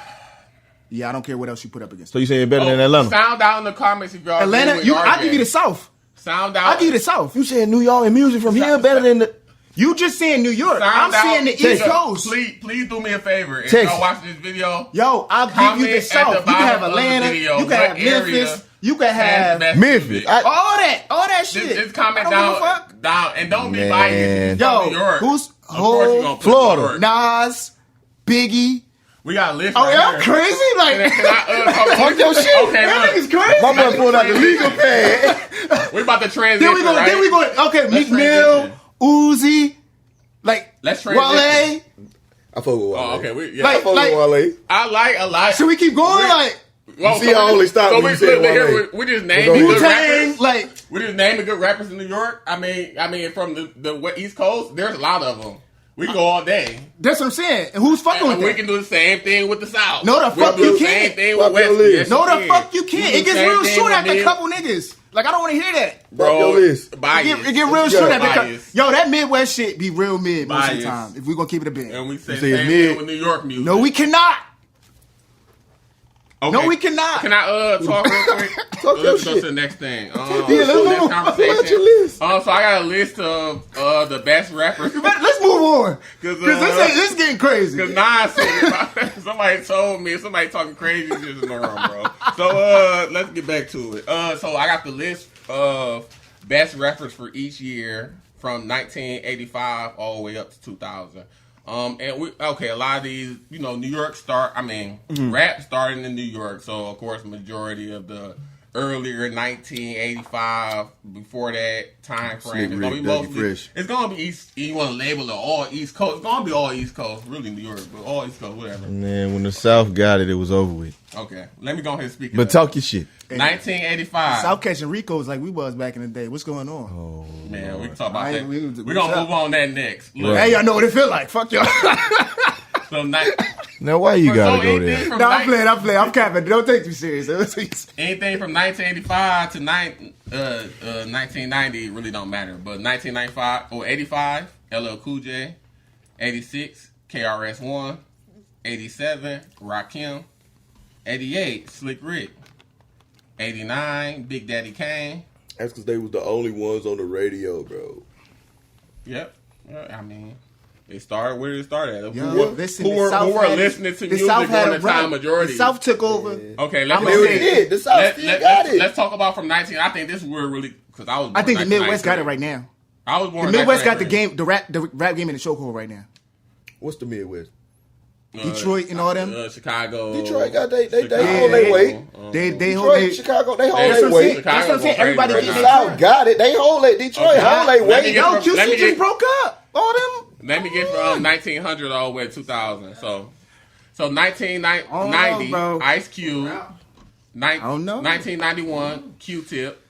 Yeah, I don't care what else you put up against. So you saying better than Atlanta? Sound out in the comments if y'all Atlanta, agree with I RJ. give you the South. Sound out. I give you the South. You saying New York and music from here better than the You just saying New York. Sound I'm saying the out. East Coast. Please do me a favor. If Texas. y'all watch this video, Yo, I'll comment give you the at South. the You can have bottom of the Atlanta. video You can what have area Memphis. You can has the have best Memphis. music. I- all that shit. Just comment I don't give a fuck. down, and don't be Man. biased. If you're Yo, from New York, who's of course you gonna put Florida. New York. Nas, Biggie. We got a list. Oh, right yeah, I'm here. crazy. Like, Can I, Talk your shit. Okay, that look. nigga's crazy. My boy pulled out the legal pad. We about to transition. Then we go. Right? Then we go. Okay, Meek Let's Mill, transition. Uzi, like Let's transition. Wale. I fuck with Wale. Oh, okay. Like- I fuck with Wale. I like a lot. Should we keep going? Like Well, See, I only stopped when we you said look, Wale. here, we just Go named ahead. good Wu-Tang. rappers. Like We just named the good rappers in New York. I mean, from the East Coast, there's a lot of them. We can go all day. that's what I'm saying. And who's fucking And with we that? can do the same thing with the South. No, the We fuck can do you the can't. Same thing Fuck with your West. list. Yes, No, you the can. fuck you We can't. can do It gets the same real thing short with after a Mid- couple niggas. Like I don't want to hear that. Fuck your Bro, list. bias. It get real Yeah. short after. Bias. Yo, that Midwest shit be real mid most of the Bias. time. If we gonna keep it a bit. And we say You the say same mid. thing with New York music. No, we cannot. Okay. No, we cannot. Can I talk real quick? Talk your Let's go shit. to the next thing. Yeah, So let's next move. conversation. What's your list? So I got a list of the best rappers. Let's move on. 'Cause, Because this getting crazy. Because Nas said somebody told me, somebody talking crazy just in the room, bro. So let's get back to it. So I got the list of best rappers for each year from 1985 all the way up to 2000. And a lot of these, New York rap started in New York. So of course, majority of the earlier 1985, before that time frame, it's gonna be Slick Rick, Dougie mostly. Fresh. It's gonna be East. You want to label it all East Coast? It's gonna be all East Coast, really New York, but all East Coast, whatever. Man, when the South got it, it was over with. Okay, let me go ahead and speak. But talk your shit. 1985. South catching Ricos like we was back in the day. What's going on? Oh, Man, we can talk about I that. ain't- We're gonna move on that next. Look, Hey, y'all know what it feel like. Fuck y'all. so now why you gotta go anything there? from No, I'm playing. I'm capping. Don't take me serious. anything from 1985 to 1990 really don't matter. But 1995 or 85, LL Cool J, 86, KRS-One, 87, Rakim, 88, Slick Rick, '89, Big Daddy Kane. That's because they was the only ones on the radio, bro. Yep. I mean, it started where it started. Yo, Who listen, who the were, South who were had it. listening to The music South had during a the time run. majority? The South took over. Okay, let's I'ma go say ahead. The South still got it. Let's talk about from 19. I think this is where really because I was. Born I think the in Midwest got it 1993. right now. I was born. The in Midwest got the 1993. game, the rap game in the chokehold right now. What's the Midwest? Detroit and all them. Chicago. Detroit got they Chicago. hold their weight. They hold Detroit, they. Chicago, they hold That's their what I'm saying. weight. That's what I'm saying. Everybody Right getting The now. their South got it. They hold it. Detroit Okay. hold their Let me weight. get Yo, from- let me QC just get- broke up. All them. Let me get from 1900 all the way to 2000. So 1990, bro. Ice Cube. I don't know. 1991, Q-Tip.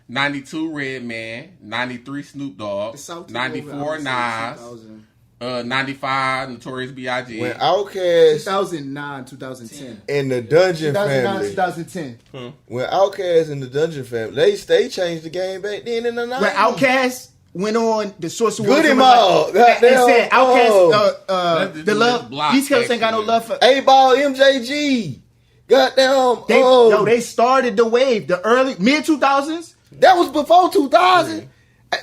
92, Redman. 93, Snoop Dogg. 94, Nas. 95, Notorious B.I.G. When Outkast 2009, 2010. and the Dungeon 2009, family, 2010. when Outkast and the Dungeon family, they changed the game back then in the 90s. When Outkast went on the Source Awards Good him and all. and said Outkast, Let's the do love, this block East Coast ain't got no extra. love for. A-Ball, MJG. Goddamn. They started the wave, the early mid 2000s. That was before 2000.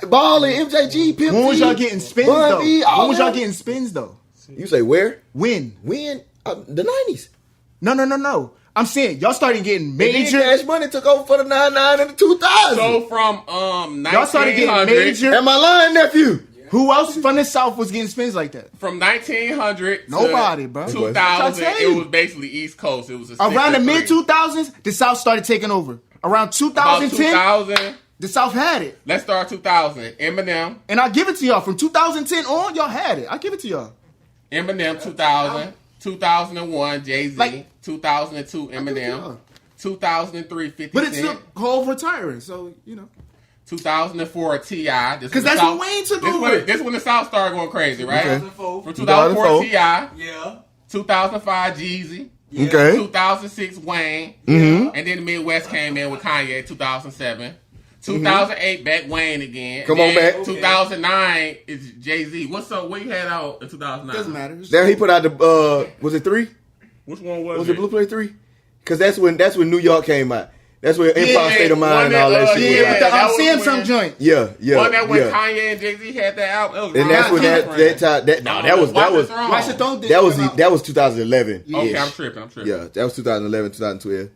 Ball and MJG, Pimp When was C, y'all getting spins Bun though? B, all When was y'all them. getting spins though? You say where? When? When? The 90s. No. I'm saying y'all started getting Major major. Cash Money took over for the 99 and the 2000. So from Y'all started getting 1900, major. Am I lying, nephew? Who else from the South was getting spins like that? from 1900 Nobody, to bro. 2000, I'll tell it you. was basically East Coast. It was a Around the 6-3. mid 2000s, the South started taking over. Around About 2010, 2000. the South had it. Let's start 2000. Eminem, And I give it to y'all. From 2010 on, y'all had it. I give it to y'all. 2000, 2001, Jay-Z, Like- 2002, y'all. Eminem, 2003, 50 But it's Cent, still Hov retiring, so you know. 2004, T.I. 'Cause that's when Wayne took over. This when the South started going crazy, right? Okay. From 2004, T.I., Yeah. 2005, Jeezy, Okay. 2006, Wayne, Mm-hmm. and then the Midwest came in with Kanye, 2007. 2008, back Wayne again. Come on Then back. 2009 is Jay-Z. What's up? What you had out in 2009? Doesn't matter. Then he put out the, was it 3? Which one was, Was it Blue Play 3? Because that's when New York came out. That's when Empire Yeah, State of Mind one and all that, that shit. yeah, was out. The that was Samsung when- joint. Yeah. One that when yeah. Kanye and Jay-Z had that album. That was And that's when that time Watch it, don't that was 2011. Okay, I'm tripping. Yeah, that was 2011, 2012.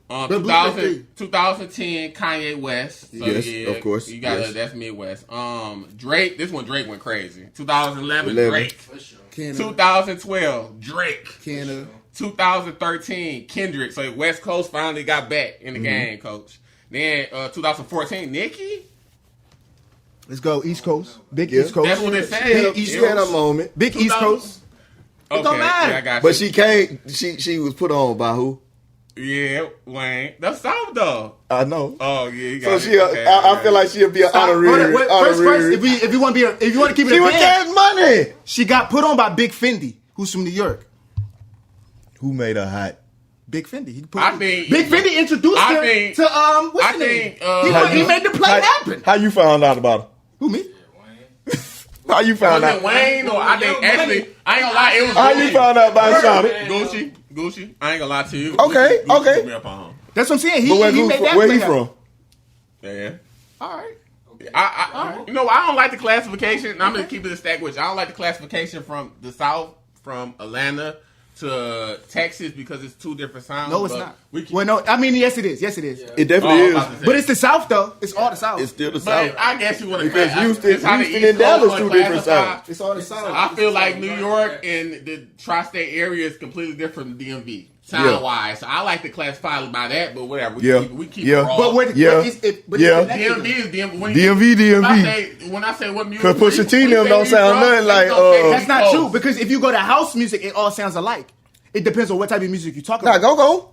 2010, Kanye West. So Yes, yeah, of course, You got yes. that's Midwest. Drake. This one Drake went crazy. 2011, 11. Drake. Canada. 2012, Drake. Canada. 2013, Kendrick. So West Coast finally got back in the game, coach. Then 2014, Nicki. Let's go East Coast. Big Yeah. East Coast. That's what it said. Big East She had a Coast. moment, Big East 2000. Coast. Okay, don't matter. yeah, I got but you. she came. She was put on by who? Yeah, Wayne. That's South though. I know. Oh yeah, you So got she, it. Okay, I feel like she'll be an honorary. First, if you want to keep it She a was band, getting money. she got put on by Big Fendi, who's from New York. Who made her hot? Big Fendi. Big Fendi introduced her to what's I his name? think, He made the play happen. How you found out about her? Who, me? How you found Was out? it Wayne or I think actually I ain't gonna lie, it was How you found out about Shawty? Gucci. I ain't gonna lie to you. Okay, Gucci okay. put me up on him. That's what I'm saying. But He made that where play he happen. from? Yeah. All right. You know, I don't like the classification. And I'm gonna keep it a stack with you. I don't like the classification from the South, from Atlanta to Texas because it's two different sounds. No, it's but not. We keep, Well, no. I mean, yes, it is. Yes, it is. It definitely Oh, I'm is. about to say. But it's the South, though. It's all the South. It's still the but South. I guess you want to Because Houston it's how the and East Dallas Coast two wanna different classify. Souths. It's all the South. I feel like New York and the tri-state area is completely different from DMV sound wise. So I like to classify it by that, but whatever. We keep it raw. But what? Yeah. But Yeah. DMV is DMV. When I say what music, Cause Pusha T when them you don't say sound you nothing from, like, they gonna say That's East not Coast. true because if you go to house music, it all sounds alike. It depends on what type of music you're talking Nah, about. go.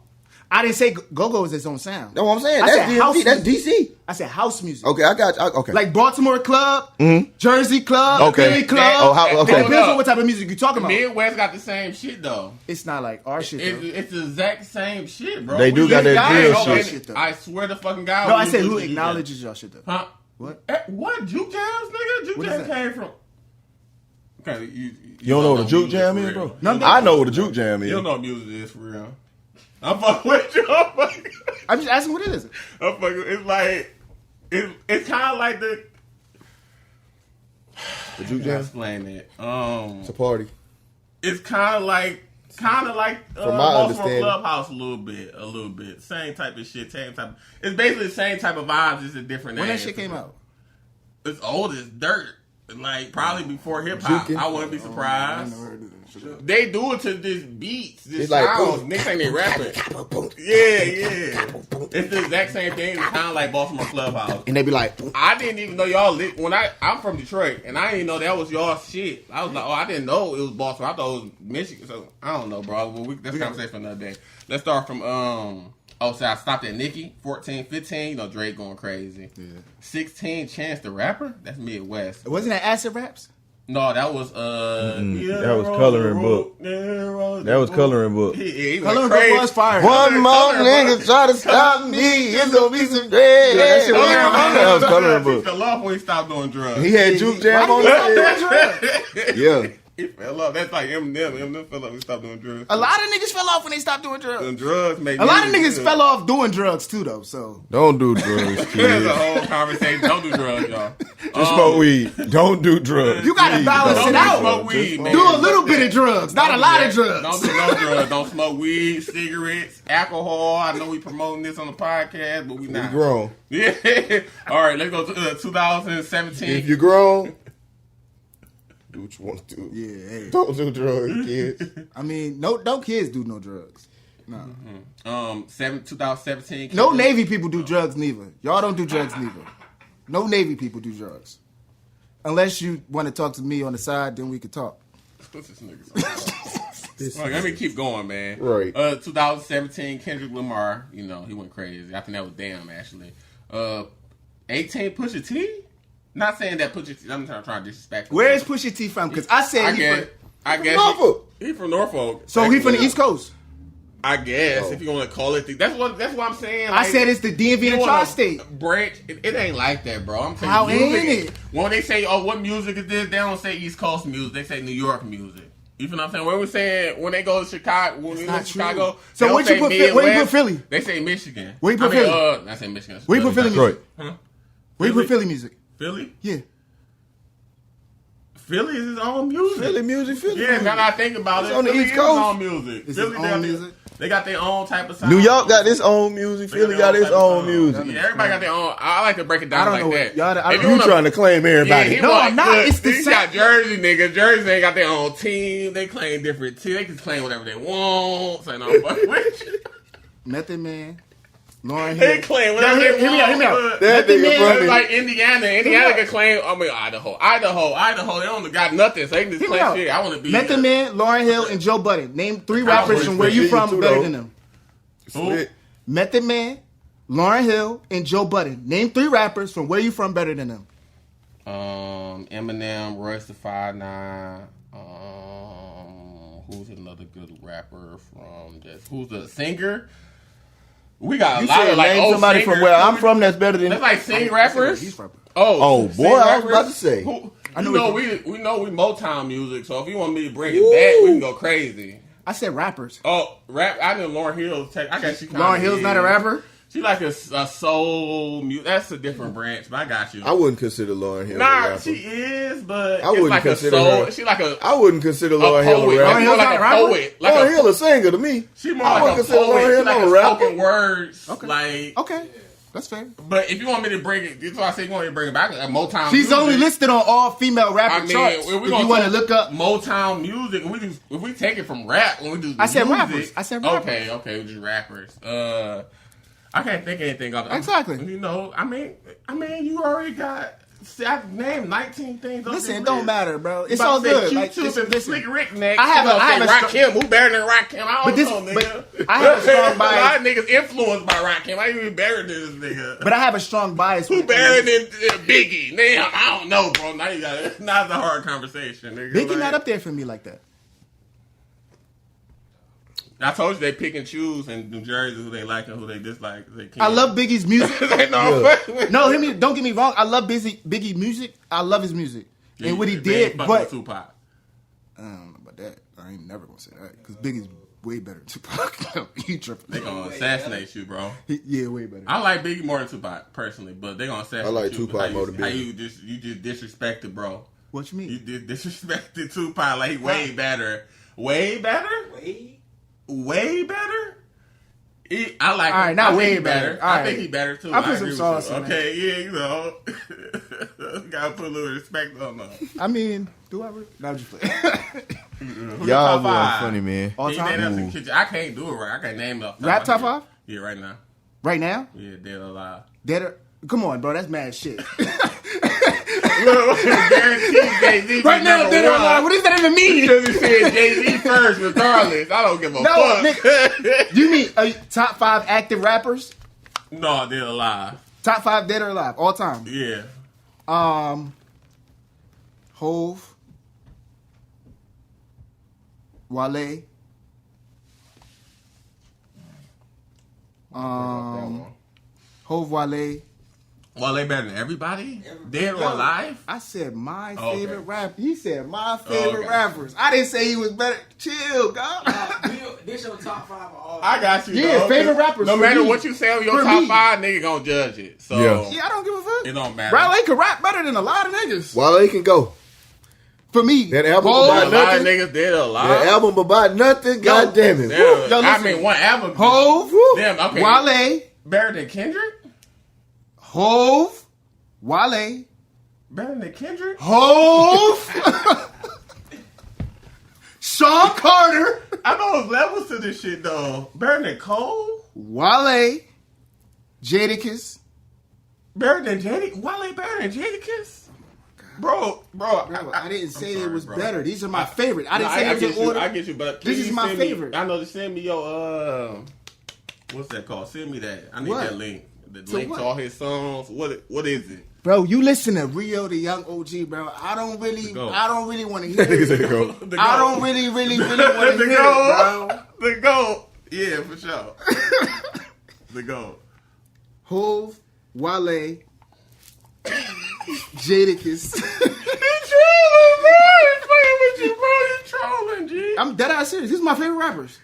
I didn't say go-go is its own sound. That's what I'm saying. I That's said house DMV. That's music. DC. I said house music. Okay, I got you. Okay. Like Baltimore club, Jersey club, Okay. Philly club. Oh, how- okay. It depends on what type of music you're talking about. Midwest got the same shit though. It's not like our shit. Though. It's the exact same shit, bro. They do got that guys drill know shit. though. I swear to fucking God. No, I we said do who do acknowledges y'all shit though. that. Huh? What? What? Juke jams, nigga? Juke What is jams that? came from. Okay, you You don't know what a juke music jam for is, real. bro? No, I know what a juke jam is. You don't know what music is for real. I'm fucking with you. I'm fucking. I'm just asking what it is. It's like it's kind of like the juke jam. Explain it. It's a party. It's kind of like From my Baltimore understanding. Clubhouse a little bit. Same type of shit. It's basically the same type of vibes. Just a different When name. that shit came out? It's old as dirt. Like probably before hip hop. Juking. I wouldn't be surprised. They do it to this beats, this It's like, sounds. boom. Niggas ain't they rapping. Yeah. It's the exact same thing. It's kind of like Baltimore Clubhouse. And they be like, I didn't even know y'all when I'm from Detroit and I didn't even know that was y'all shit. I was like, I didn't know it was Baltimore. I thought it was Michigan. So I don't know, bro. Well, that's a conversation for another day. Let's start from so I stopped at Nicki, 14, 15, Drake going crazy. Yeah. 16, Chance the Rapper? That's Midwest. wasn't that acid raps? No, that was that was Coloring Book. That was Coloring Book. He Coloring Book was fire. One more nigga try to stop me, it's gonna be some dread. That was Coloring He Book. fell off when he stopped doing drugs. He had juke jam on that. Yeah. He fell off. That's like Eminem. Eminem fell off when he stopped doing drugs. A lot of niggas fell off when they stopped doing drugs. Doing drugs make A lot of niggas fell off doing drugs too, though. So Don't do drugs, There's kids. a whole conversation. Don't do drugs, y'all. Just smoke weed. Don't do drugs. you gotta Please balance don't. it Don't out. smoke weed, man. Do a little bit of drugs, not a lot of drugs. Don't do no drugs. Don't smoke weed, cigarettes, alcohol. I know we promoting this on the podcast, but we You not. grown. Yeah. All right, let's go to 2017. If you grown, do what you want to do. Yeah, hey. Don't do drugs, kids. I mean, no kids do no drugs. No. 2017. No Navy people do drugs neither. Y'all don't do drugs neither. No Navy people do drugs. Unless you want to talk to me on the side, then we could talk. What's this nigga? Let me keep going, man. Right. 2017, Kendrick Lamar. He went crazy. I think that was damn, actually. 18, Pusha T. Not saying that Pusha T. I'm trying to disrespect him. Where is Pusha T from? Because I said I guess Norfolk. he from Norfolk. So he from the East Coast. I guess if you want to call it, that's what I'm saying. I said it's the DMV and tri-state. Branch. It ain't like that, bro. I'm saying How music, ain't it? When they say, "Oh, what music is this?" They don't say East Coast music. They say New York music. You feel what I'm saying? When we saying when they go to Chicago, when they go to Chicago, So they where don't you put say where you put Midwest. Philly? They say Michigan. Where you put Philly? I say Michigan. Where you put Philly music? Huh? Where you put Philly music? Philly? Yeah. Philly is his own music. Philly music, Philly Yeah, music. now that I think about It's it, on the Philly East is Coast. his own music. It's Philly his they own got music. They got their own type of sound. New York got its own music. Philly got its own music. Yeah, everybody got their own. I like to break it down I don't like know that. what- y'all- If You wanna- trying to claim everybody. he No, want- I'm not. look, It's the he same- got Jersey niggas. Jersey ain't got their own team. They claim different teams. They can claim whatever they want. Say no fuck with you. Method Man, Lauren They Hill. claim whatever they want. Hear me out. That Method nigga Man, funny. It's like Indiana. Indiana can claim. I mean Idaho. They don't got nothing. So they can just Hear me claim out. shit. I want to be Method Man, Lauren Hill, and Joe Budden. Name 3 rappers from where you from Too, better though. than them. Split. Method Man, Lauren Hill, and Joe Budden. Name 3 rappers from where you from better than them. Eminem, Royce the 5'9". Who's another good rapper from this? Who's the singer? We got a You lot said of like name old somebody singers. from where I'm from that's better than. That's like sing rappers. He's from. Oh, sing boy, I was rappers. about to say. I know We know we Motown music. So if you want me to bring it back, we can go crazy. I said rappers. Oh, rap! I know Lauryn Hill. I guess she. Lauren Hill's not a rapper? She like a soul music. That's a different branch, but I got you. I wouldn't consider Lauryn Hill a Nah, rapper. she is, but I it's wouldn't like a consider soul. her. She like a I wouldn't consider a Lauryn Hill poet. a rapper. Like, more Hill's like not a a rapper? poet. Like Lauryn a, Hill a singer to me. she more I like wouldn't a consider poet. Lauryn She Hill like no a rapper. spoken words. Okay. Like, Okay, that's fair. but if you want me to bring it, that's why I say you want me to bring it back. Motown. She's music. only listed on all female rapper I mean, charts. if If we you want to look up, Motown music, if we take it from rap, when we do, I said music, rappers. I said rappers. Okay, we just rappers. I can't think of anything off. Exactly. You know, I mean, you already got. See, I've named 19 things. On listen, this it don't list. matter, bro. It's About all to say good. Q Like, Tip listen, and listen. Slick Rick next. I have a Rakim. Who better than Rakim? I But don't this, know, nigga. but I have a strong A lot bias. of niggas influenced by Rakim. I ain't even better than this nigga. But I have a strong bias. Who when it better comes- than Biggie? Damn, I don't know, bro. Now you got it. Now it's a hard conversation, nigga. Biggie Like, not up there for me like that. I told you they pick and choose in New Jersey who they like and who they dislike. They can't. I love Biggie's music. They know. No, don't get me wrong. I love Biggie music. I love his music and what he They did. ain't fucking But with Tupac. I don't know about that. I ain't never gonna say that because Biggie's way better than Tupac. You tripping? They gonna assassinate you, bro. Yeah, way better. I like Biggie more than Tupac personally, but they gonna assassinate you. I like Tupac more than How Biggie. you just disrespected, bro. What you mean? You did disrespected Tupac like he way better. Way better? Way better? I like all right, him. not I think way he better. I All think right. he better too. I'll put I some agree with sauce you. in Okay, yeah, you know. Gotta put a little respect on them. I mean, do I? No, I'm just playing. Y'all top five? funny, man. All Can you name time. them some kids? I can't do it right. I can't name them. Rap top 5? Yeah, right now. Right now? Yeah, Dead or Alive. Come on, bro. That's mad shit. Guaranteed Jay-Z. Right now, Dead or Alive. What does that even mean? Because he said Jay-Z first, regardless. I don't give a No, fuck. nigga. You mean top 5 active rappers? No, Dead or Alive. Top 5 dead or alive, all time. Yeah. Hove, Wale, Hove, Wale. Well, they better than everybody? Dead or Alive? I said my Oh, okay. favorite rapper. He said my favorite okay. rappers. I didn't say he was better. Chill, God. This your top 5 of all. I got you. Yeah, though. favorite rappers No for matter me. what you say on your For top me. 5, nigga gonna judge it. So Yeah, I don't give a fuck. it don't matter. Wale can rap better than a lot of niggas. Wale can go. For me, That album Hov, about A lot of nothing. niggas dead or The alive. album about nothing. God damn it. Yeah, Yo, I listen. mean, one album. Hove, Damn, okay. Wale, Better than Kendrick? Hove, Wale, Better than Kendrick? Hove, Sean Carter, I know there's levels to this shit, though. Better than Cole? Wale, Jadakiss. Better than Jadakiss? Wale better than Jadakiss? Bro, Bro, I didn't say it was better. These are my favorite. I didn't No, say I it was get in you. order. I get you, but can This is you my send me- favorite. I know. Just send me your what's that called? Send me that. I need What? that link. The To link what? to all his songs. What is it? Bro, you listen to Rio, the young OG, bro. I don't really Go. want to hear it. The I GOAT. don't really want to The hear it, bro. GOAT. The GOAT. Yeah, for sure. The GOAT. Hove, Wale, Jadakiss. He trolling, bro. He's playing with you, bro. He's trolling, G. I'm dead ass serious. These are my favorite rappers.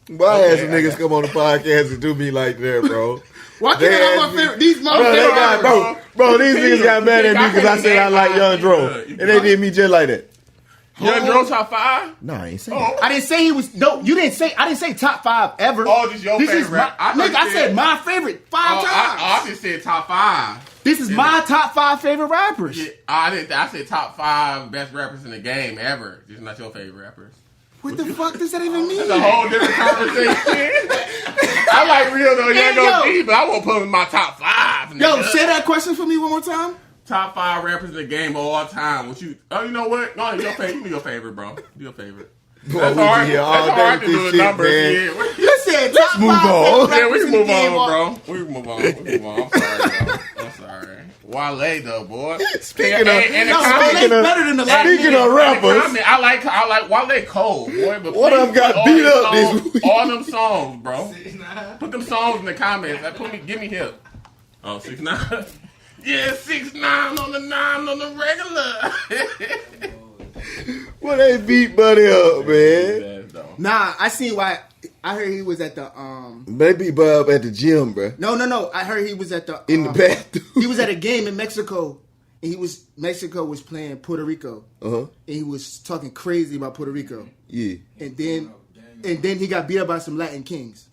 But I had some Okay, niggas come on the podcast and do me like that, bro. Why can't They I have asked my me- favorite? These my Bro, they favorite got, rappers. bro, these niggas got mad at me because I said I like Young Dro. You And they did me just like that. Young Dro top 5? Nah, I ain't saying that. I didn't say he was. No, you didn't say. I didn't say top 5 ever. Oh, this your This is favorite my. rap. I thought Nigga, you I said- said my favorite 5 times. I just said top 5. This is my top 5 favorite rappers. Yeah, I said top 5 best rappers in the game ever. Just not your favorite rappers. What the fuck does that even mean? It's a whole different conversation. I like Real though, Hey, Young yo. OG, but I won't put him in my top 5. Yo, nigga. say that question for me one more time. Top 5 rappers in the game of all time. What you? Oh, you know what? No, your favorite. You be your favorite, bro. Do your favorite. Boy, That's we hard. be here all That's day hard with to do this with shit, numbers. man. Yeah. You said top move 5 on. favorite Yeah, we rappers can in the move game. on, bro. We can move on. We can move on. I'm sorry, bro. I'm sorry. Wale though, boy. Speaking of rappers, I like Wale Cole, boy. But what please I've got put all beat them up this songs- week. All them songs, bro. Put them songs in the comments. Give me hip. Oh, 6ix9ine. Yeah, 6ix9ine on the 9 on the regular. Well, they beat Buddy up, man. Nah, I seen why. I heard he was at the They beat Buddy up at the gym, bro. No. I heard he was at the In the bathroom. He was at a game in Mexico, and Mexico was playing Puerto Rico, and he was talking crazy about Puerto Rico. Yeah. And then he got beat up by some Latin kings.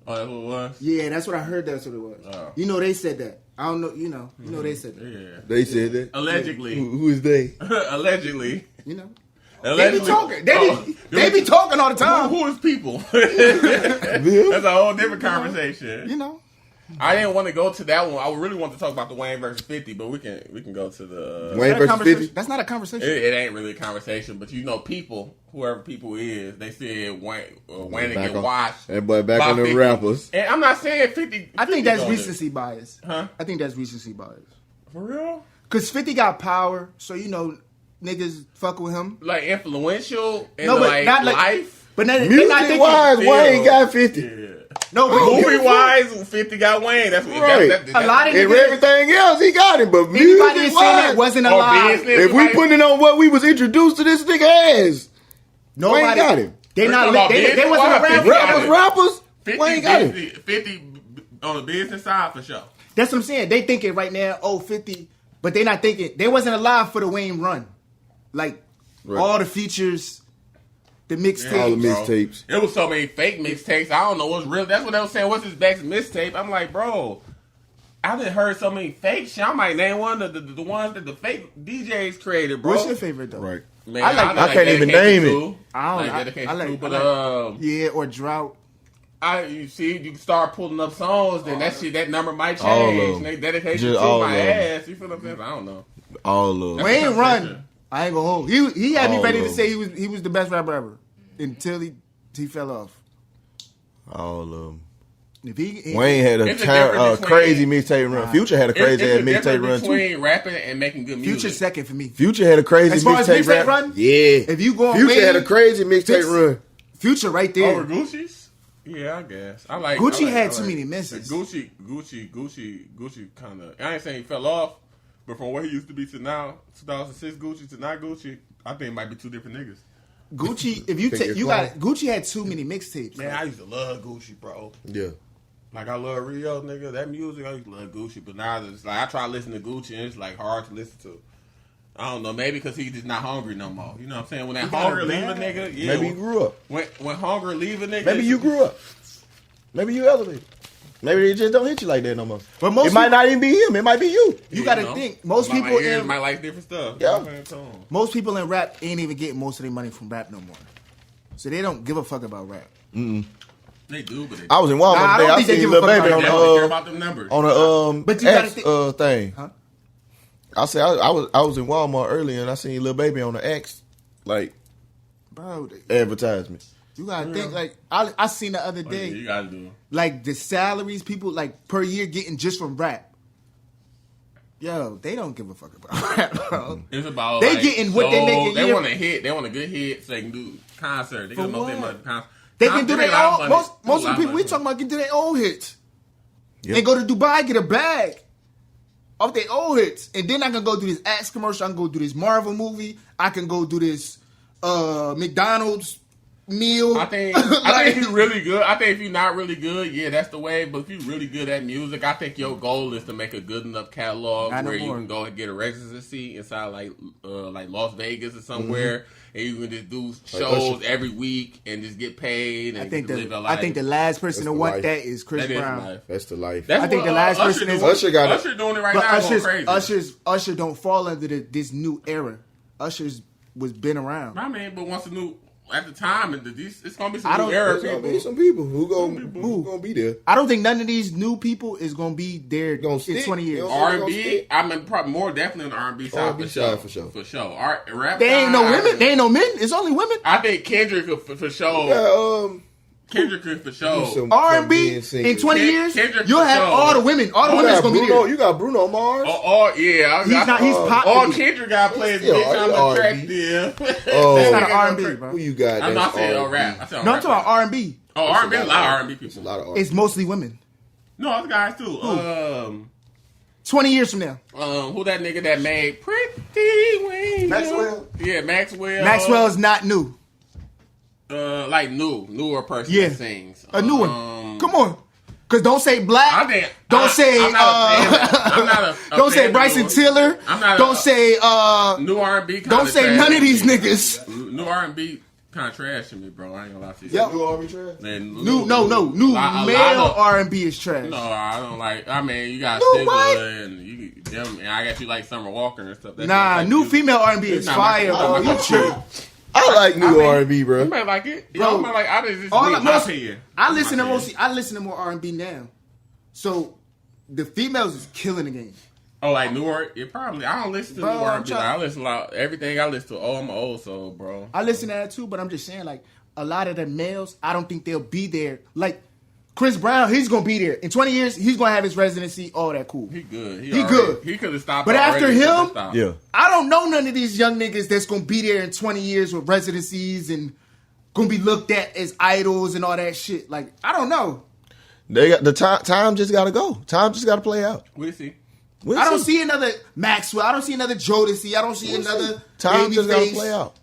Oh, that's what it was? Yeah, that's what I heard. That's what it was. Oh. You know they said that. I don't know. You know they said that. Yeah. They said that. Allegedly. Who is they? Allegedly. You know. Allegedly. They be talking. They be talking all the time. Who is people? That's a whole different conversation. You know. I didn't want to go to that one. I really want to talk about the Wayne versus 50, but we can go to the Wayne versus 50. That's not a conversation. It ain't really a conversation, but you know, people, whoever people is, they said Wayne to get washed. That boy back by on the 50. rappers. And I'm not saying 50. I think 50 that's gonna do- recency bias. Huh? I think that's recency bias. For real? Cause 50 got power, so you know niggas fuck with him. Like influential in No, but like not like- life. But they're not Music thinking. wise, still- Wayne got 50. Yeah. No, but Movie wise, 50 got Wayne. That's what Right. A lot of And niggas- everything else, he got it. But anybody music that's saying that wise, wasn't Or alive. business. if we putting it on what we was introduced to this nigga as, Wayne got him. They not about they business? wasn't What around. about Rappers. 50, Wayne got it. 50 on the business side for sure. That's what I'm saying. They thinking right now, 50, but they not thinking. They wasn't alive for the Wayne run. Like, all the features, the mixtapes. All the mixtapes. It was so many fake mixtapes. I don't know what's real. That's what they was saying. What's his best mixtape? I'm like, bro, I done heard so many fake shit. I might name one of the ones that the fake DJs created, bro. What's your favorite though? Right. Man, I can't even name it. Yeah, or Drought. You see, you can start pulling up songs, then that number might All change. of And them. they dedicate Just you to all my of them. ass. You feel what I'm saying? I don't know. All of them. Wayne That's run. picture. I ain't gonna hold. He had me All ready of to them. say he was the best rapper ever until he fell off. All of them. If he Wayne had It's a difference between- crazy mixtape run. Future had a crazy ass It's a mixtape difference run too. between rapping and making good music. Future second for me. Future had a crazy As far as mixtape mixtape run? Yeah. If you go on Future Wayne, had a crazy mixtape run. Future right Over there. Gucci's? Yeah, I guess. I like Gucci I had like- too many misses. Gucci kind of. I ain't saying he fell off, but from where he used to be to now, 2006 Gucci to now Gucci, I think it might be two different niggas. Gucci, if you Think take, you're you close. got Gucci had too many mixtapes. Man, I used to love Gucci, bro. Yeah. Like I love Rio, nigga. That music, I used to love Gucci, but now it's like I try to listen to Gucci and it's like hard to listen to. I don't know, maybe because he's just not hungry no more. You know what I'm saying? When that hunger leave a nigga, yeah. Maybe you grew up. When hunger leave a nigga, Maybe you grew up. Maybe you elevated. Maybe it just don't hit you like that no more. But most it might not even be him. It might be you. You got to think most people my ears in might like different stuff. Yeah. most people in rap ain't even getting most of their money from rap no more. So they don't give a fuck about rap. They do, but they I was in Walmart Nah, I today. don't I think they seen give a Lil fuck Baby about on they don't care the about them numbers. But you gotta X think- thing. Huh? I said I was in Walmart earlier and I seen Lil Baby on the X like Bro, advertisement. you gotta think like I seen the other Oh, yeah, day you gotta do. like the salaries people like per year getting just from rap. Yo, they don't give a fuck about rap, bro. It's about They like, getting what they make a They year. want a hit. They want a good hit so they can do concert. They For can know they what? money concert. They can do Concert, their a lot of own. money. Most A of lot the people we money. talking about can do their own hits. Yep. And go to Dubai, get a bag of their own hits. And then I can go do this Axe commercial. I can go do this Marvel movie. I can go do this McDonald's meal. I think if you're really good, I think if you're not really good, yeah, that's the way. But if you're really good at music, I think your goal is to make a good enough catalog Not no where you more. can go and get a residency inside like Las Vegas or somewhere, and you can just do shows Usher. every week and just get paid. And I think live your life. the last person That's to the want life. that is Chris That is Brown. life. That's the life. That's I think what, the last Usher person is- doing. Usher got it. Usher doing it right But now. Going crazy. Usher don't fall under this new era. Usher's was been around. I mean, but once a new at the time, it's gonna be I some don't- new era There's gonna people. be some people who gonna be there. I don't think none of these new people is gonna be there Gonna in stick. 20 years. Yo, R&B, I mean, probably more definitely on the R&B side R&B for sure. side for sure. For sure. Rap They ain't no side, women. They ain't no men. It's only women. I think Kendrick for sure. Yeah, Kendrick for do sure. some R&B being singers. in 20 years, Kendrick you'll for have sure. all the women. All the You women's got gonna be Bruno. there. You got Bruno Mars. Yeah, He's not. He's all popular. Kendrick got played Yeah, bitch. I'm R&B. attractive. Oh. That's not That an nigga R&B, go bro. Who you got? I'm not that's saying R&B? rap. I said No, I'm talking about R&B. Oh, R&B, a lot of R&B It's a people. lot of R&B. It's mostly women. No, other guys too. 20 years from now, Who that nigga that made Pretty Wings? Maxwell? Yeah, Maxwell. Maxwell is not new. Like newer person Yeah. that sings. A new one. Come on, cause don't say black. I think Don't say. I'm not a Don't say fan of Bryson new- Tiller. I'm not a- Don't say. New R&B. Don't say none of these niggas. New R&B kind of trash to me, bro. I ain't gonna lie to you. Yep. New R&B trash? Man, New a male lot of- R&B is trash. No, I don't like. I mean, you got No, what? Stigler and them, and I got you like Summer Walker and stuff. That's Nah, like new you- female R&B It's is not fire, my- bro. not my You cup of tripping. I like new I mean- R&B, bro. You might like it, Bro. You might like. I just All my most, opinion. I listen to My opinion. I listen to more R&B now. So the females is killing the game. Oh, like newer? It probably. I don't listen to Bro, new I'm R&B. trying- I listen a lot. Everything I listen to. Oh, I'm an old soul, bro. I listen to that too, but I'm just saying, like, a lot of the males, I don't think they'll be there. Like, Chris Brown, he's going to be there. In 20 years, he's going to have his residency. All that cool. He good. He good. He could have stopped. But after already. He coulda him- stopped. Yeah. I don't know none of these young niggas that's going to be there in 20 years with residencies and going to be looked at as idols and all that shit. Like, I don't know. They got the time just got to go. Time just got to play out. We'll see. We'll I don't see another Maxwell. I don't see another Jodeci. I don't see We'll another see. Time just got to Babyface. play out.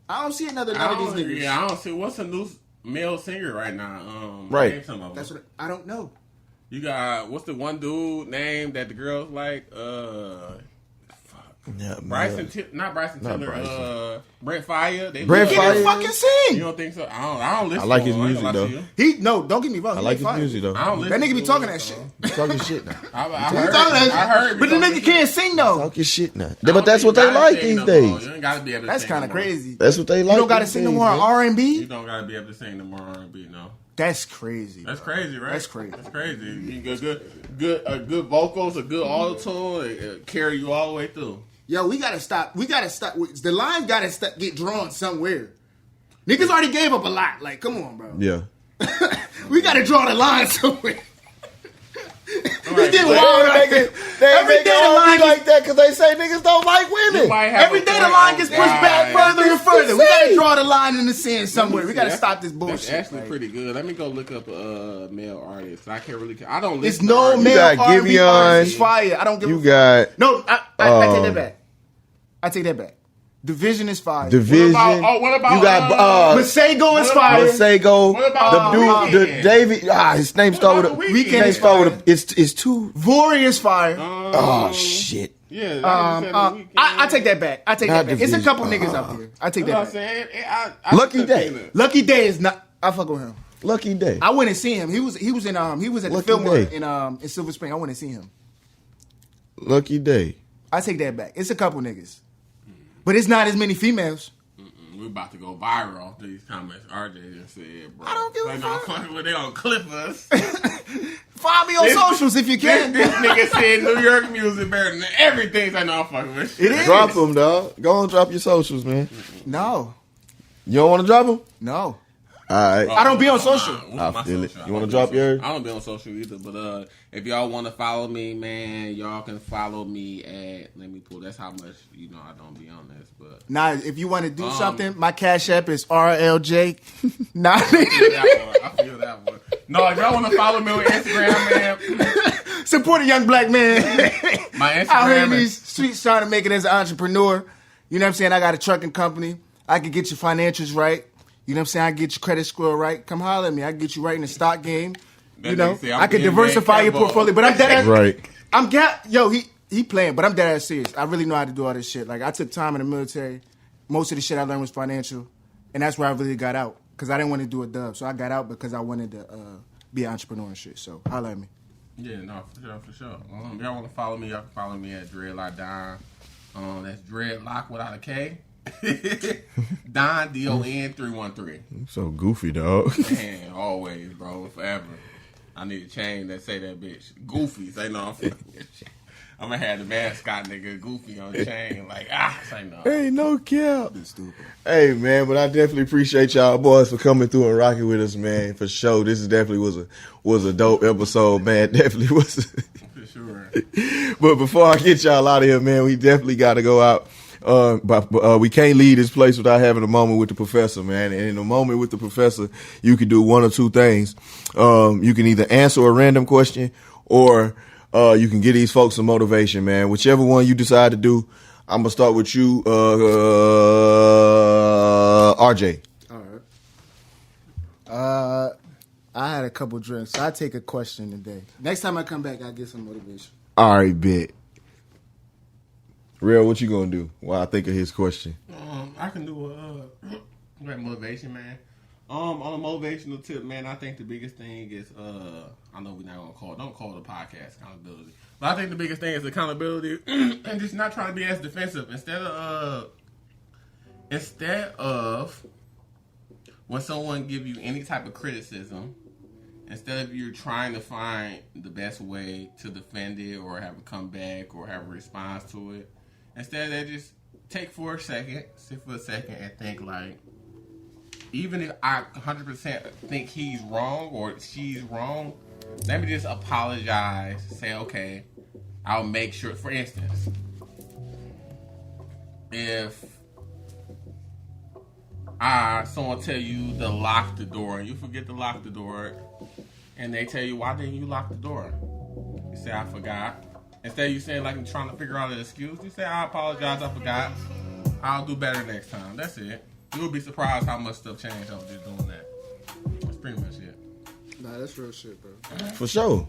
I don't see none of these niggas. Yeah, I don't see. What's a new male singer right now? Right. Name some of them. That's what I don't know. You got, what's the one dude name that the girls like? Yeah, Not Bryson Tiller. Bryson. Brent Fire. Brent He Fire. can fucking sing. You don't think so? I don't listen. I like to his him. music, I ain't gonna lie though. to you. No, don't get me wrong. I like his music though. I don't listen That nigga be to talking him, that so. shit. You talking shit now. I He heard. talking that I heard. shit. But the nigga can't sing though. Talking shit now. I But don't that's think what you they gotta like sing these no more. days. You ain't gotta be able to That's sing kind of no more. crazy. That's what they like. You don't gotta these sing no days, more man. You R&B. don't gotta be able to sing the more R&B, no. That's crazy. That's bro. crazy, right? That's crazy. That's crazy. You get good vocals, a good auto tune, carry you all the way through. Yo, we gotta stop. The line gotta get drawn somewhere. Niggas already gave up a lot. Like, come on, bro. Yeah. We gotta draw the line somewhere. Right, Get but- wild out here. Every day the line like that because they say niggas don't like women. You might have Every a day the point line on gets that. pushed back further and further. We insane. gotta draw the line in the sand somewhere. We gotta That's- stop this bullshit. That's actually like. pretty good. Let me go look up male artists. I can't really. I don't listen. It's to no R&B. male got R&B Giveon. artist. It's fire. I don't give You a fuck. got No, I take that back. I take that back. Division is fire. Division. What about you got Masego is what fire. Masego. What about the dude, the Weeknd? David. His name started with a Weeknd? Weeknd name is started fire. with a. It's two. Vori is fire. Oh shit. Yeah. I take that back. I take Not that back. It's a Division. couple niggas out there. I take You know what that I'm back. saying? Lucky Day. Lucky Day is not. I fuck with him. Lucky Day. I went and see him. He was at the Lucky Fillmore Day. in Silver Spring. I went and see him. Lucky Day. I take that back. It's a couple niggas, but it's not as many females. We're about to go viral off these comments RJ just said, bro. I don't give a Like, no, fuck. fucking with they gonna clip us. Find me on socials if you can. This nigga said New York music better than everything. I know I'm fucking with. It is. Drop them, dog. Go on, drop your socials, man. No, You don't want to drop them? no. All right. I don't be on social. I feel it. social? You wanna I don't be drop on yours? social. I don't be on social either, but if y'all want to follow me, man, y'all can follow me at. Let me pull. That's how much I don't be on this, but Nah, if you want to do something, my cash app is RLJ. Nah, I feel that one. No, if y'all want to follow me on Instagram, man, support a young black man my out here in Instagram these is streets trying to make it as an entrepreneur. You know what I'm saying? I got a trucking company. I can get your financials right. You know what I'm saying? I can get your credit score right. Come holler at me. I can get you right in the stock game. That You know, nigga say, I'm I can getting diversify back your that portfolio. ball. But I'm dead. Right. Yo, he playing, but I'm dead ass serious. I really know how to do all this shit. Like I took time in the military. Most of the shit I learned was financial, and that's where I really got out because I didn't want to do a dub. So I got out because I wanted to be an entrepreneur and shit. So holler at me. Yeah, no, for sure. If y'all want to follow me, y'all can follow me at Dreadlock Don. That's Dreadlock without a K. Don Don 313. So goofy, dog. Man, always, bro, forever. I need a chain that say that bitch. Goofy, say no. I'm gonna have the mascot nigga Goofy on the chain, like say no. Hey, no cap. Stupid. Hey, man, but I definitely appreciate y'all boys for coming through and rocking with us, man. For sure, this is definitely was a dope episode, man. Definitely was. For sure. But before I get y'all out of here, man, we definitely got to go out. But we can't leave this place without having a moment with the professor, man. And in a moment with the professor, you can do one or two things. You can either answer a random question or you can give these folks some motivation, man. Whichever one you decide to do, I'm going to start with you, RJ. All right. I had a couple drinks. So I take a question today. Next time I come back, I'll get some motivation. All right, bet. Rell, what you going to do while I think of his question? I can do a motivation, man. On a motivational tip, man, I think the biggest thing is I know we're not gonna don't call the podcast accountability, but I think the biggest thing is accountability and just not trying to be as defensive. Instead of when someone give you any type of criticism, instead of you trying to find the best way to defend it or have a comeback or have a response to it, instead of that, just sit for a second and think like, even if I 100% think he's wrong or she's wrong, let me just apologize. Say, okay, I'll make sure. For instance, if someone tell you to lock the door and you forget to lock the door, and they tell you, why didn't you lock the door? You say, I forgot. Instead of you saying like I'm trying to figure out an excuse, you say, I apologize, I forgot. I'll do better next time. That's it. You would be surprised how much stuff changed over just doing that. That's pretty much it. Nah, that's real shit, bro. For sure.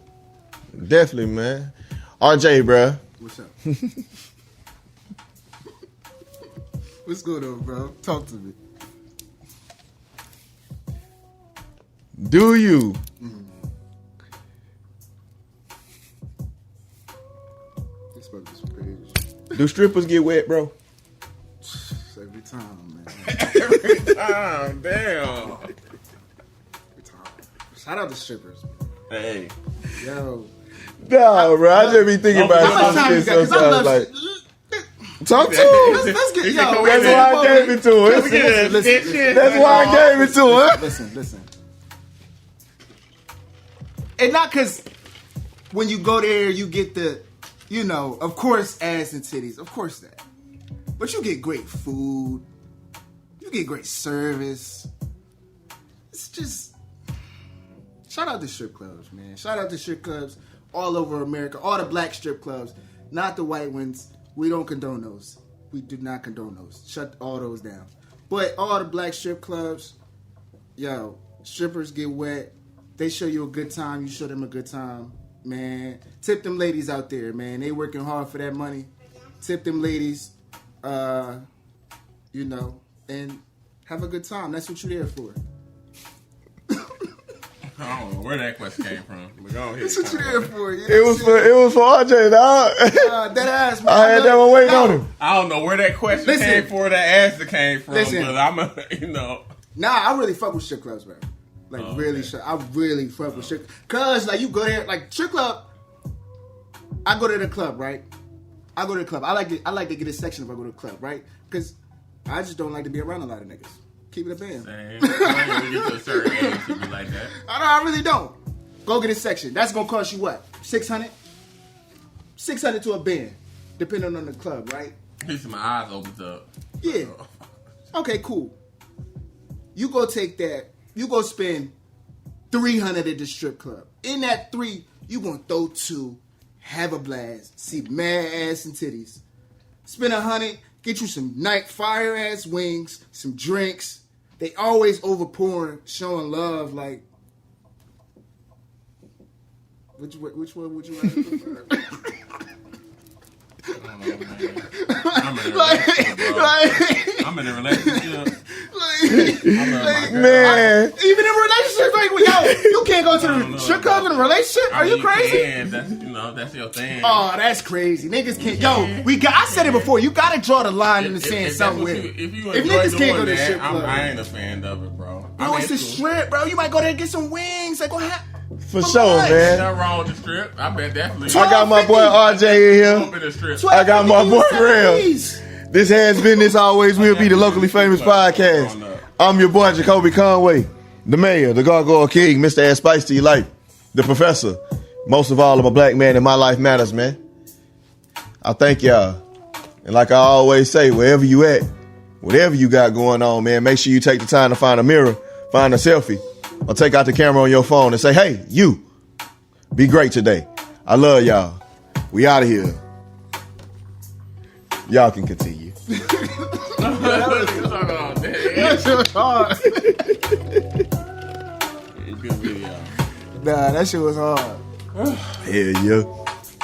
Definitely, man. RJ, bro. What's up? What's going on, bro? Talk to me. Do you This fucker's crazy. do strippers get wet, bro? Every time, man. Every time, damn. Every time. Shout out to strippers. Hey. Yo. No, bro. I just be thinking about How much time you some shit got? 'Cause I sometimes. love Like, talk to him. Let's get, yo. That's why I gave it to him. That's why I gave it to him. Listen. And not because when you go there, you get the, you know, of course, ass and titties. Of course that. But you get great food. You get great service. It's just, shout out to strip clubs, man. Shout out to strip clubs all over America. All the black strip clubs. Not the white ones. We don't condone those. We do not condone those. Shut all those down. But all the black strip clubs, yo, strippers get wet. They show you a good time. You show them a good time, man. Tip them ladies out there, man. They working hard for that money. Tip them ladies, you know, and have a good time. That's what you're there for. I don't know where that question came from. But go ahead. That's what you're there for. You know It was for RJ, dog. that ass, man. I had that one waiting on him. I don't know where that question came from, that answer came from, Listen. but I'm, you know. Nah, I really fuck with strip clubs, bro. Like, really, I really fuck with strip. Cause like you go there, like strip club. I go to the club, right? I go to the club. I like to get a section if I go to the club, right? Cause I just don't like to be around a lot of niggas. Keep it a band. Same. I get to a certain age to be like that. I really don't. Go get a section. That's gonna cost you what? $600? $600 to a band, depending on the club, right? At least my eyes opened up. Yeah. Okay, cool. You go take that. You go spend $300 at the strip club. In that $300, you gonna throw $200, have a blast, see mad ass and titties. Spend $100, get you some night fire ass wings, some drinks. They always overpouring, showing love. Like, which one would you rather? I don't know, man. I'm in a relationship, bro. Man. Even in relationships, like, yo, you can't go to the strip club in a relationship. Are you crazy? That's your thing. Oh, that's crazy. Niggas can't. Yo, I said it before. You gotta draw the line in the sand somewhere. If If niggas can't go to the strip club, I ain't a fan of it, bro. bro, it's the strip, bro. You might go there and get some wings. Like, what happened? For sure, man. Nothing wrong with the strip. I bet definitely. I got my boy RJ in here. I got my boy Rell. This has been, this always will be the Locally Famous Podcast. I'm your boy Jacolby Conway, the mayor, the Gargoyle King, Mr. Add Spice to your life, the professor. Most of all, I'm a black man and my life matters, man. I thank y'all. And like I always say, wherever you at, whatever you got going on, man, make sure you take the time to find a mirror, find a selfie, or take out the camera on your phone and say, hey, you, be great today. I love y'all. We out of here. Y'all can continue. That shit was hard. Good video. Nah, that shit was hard. Hell yeah.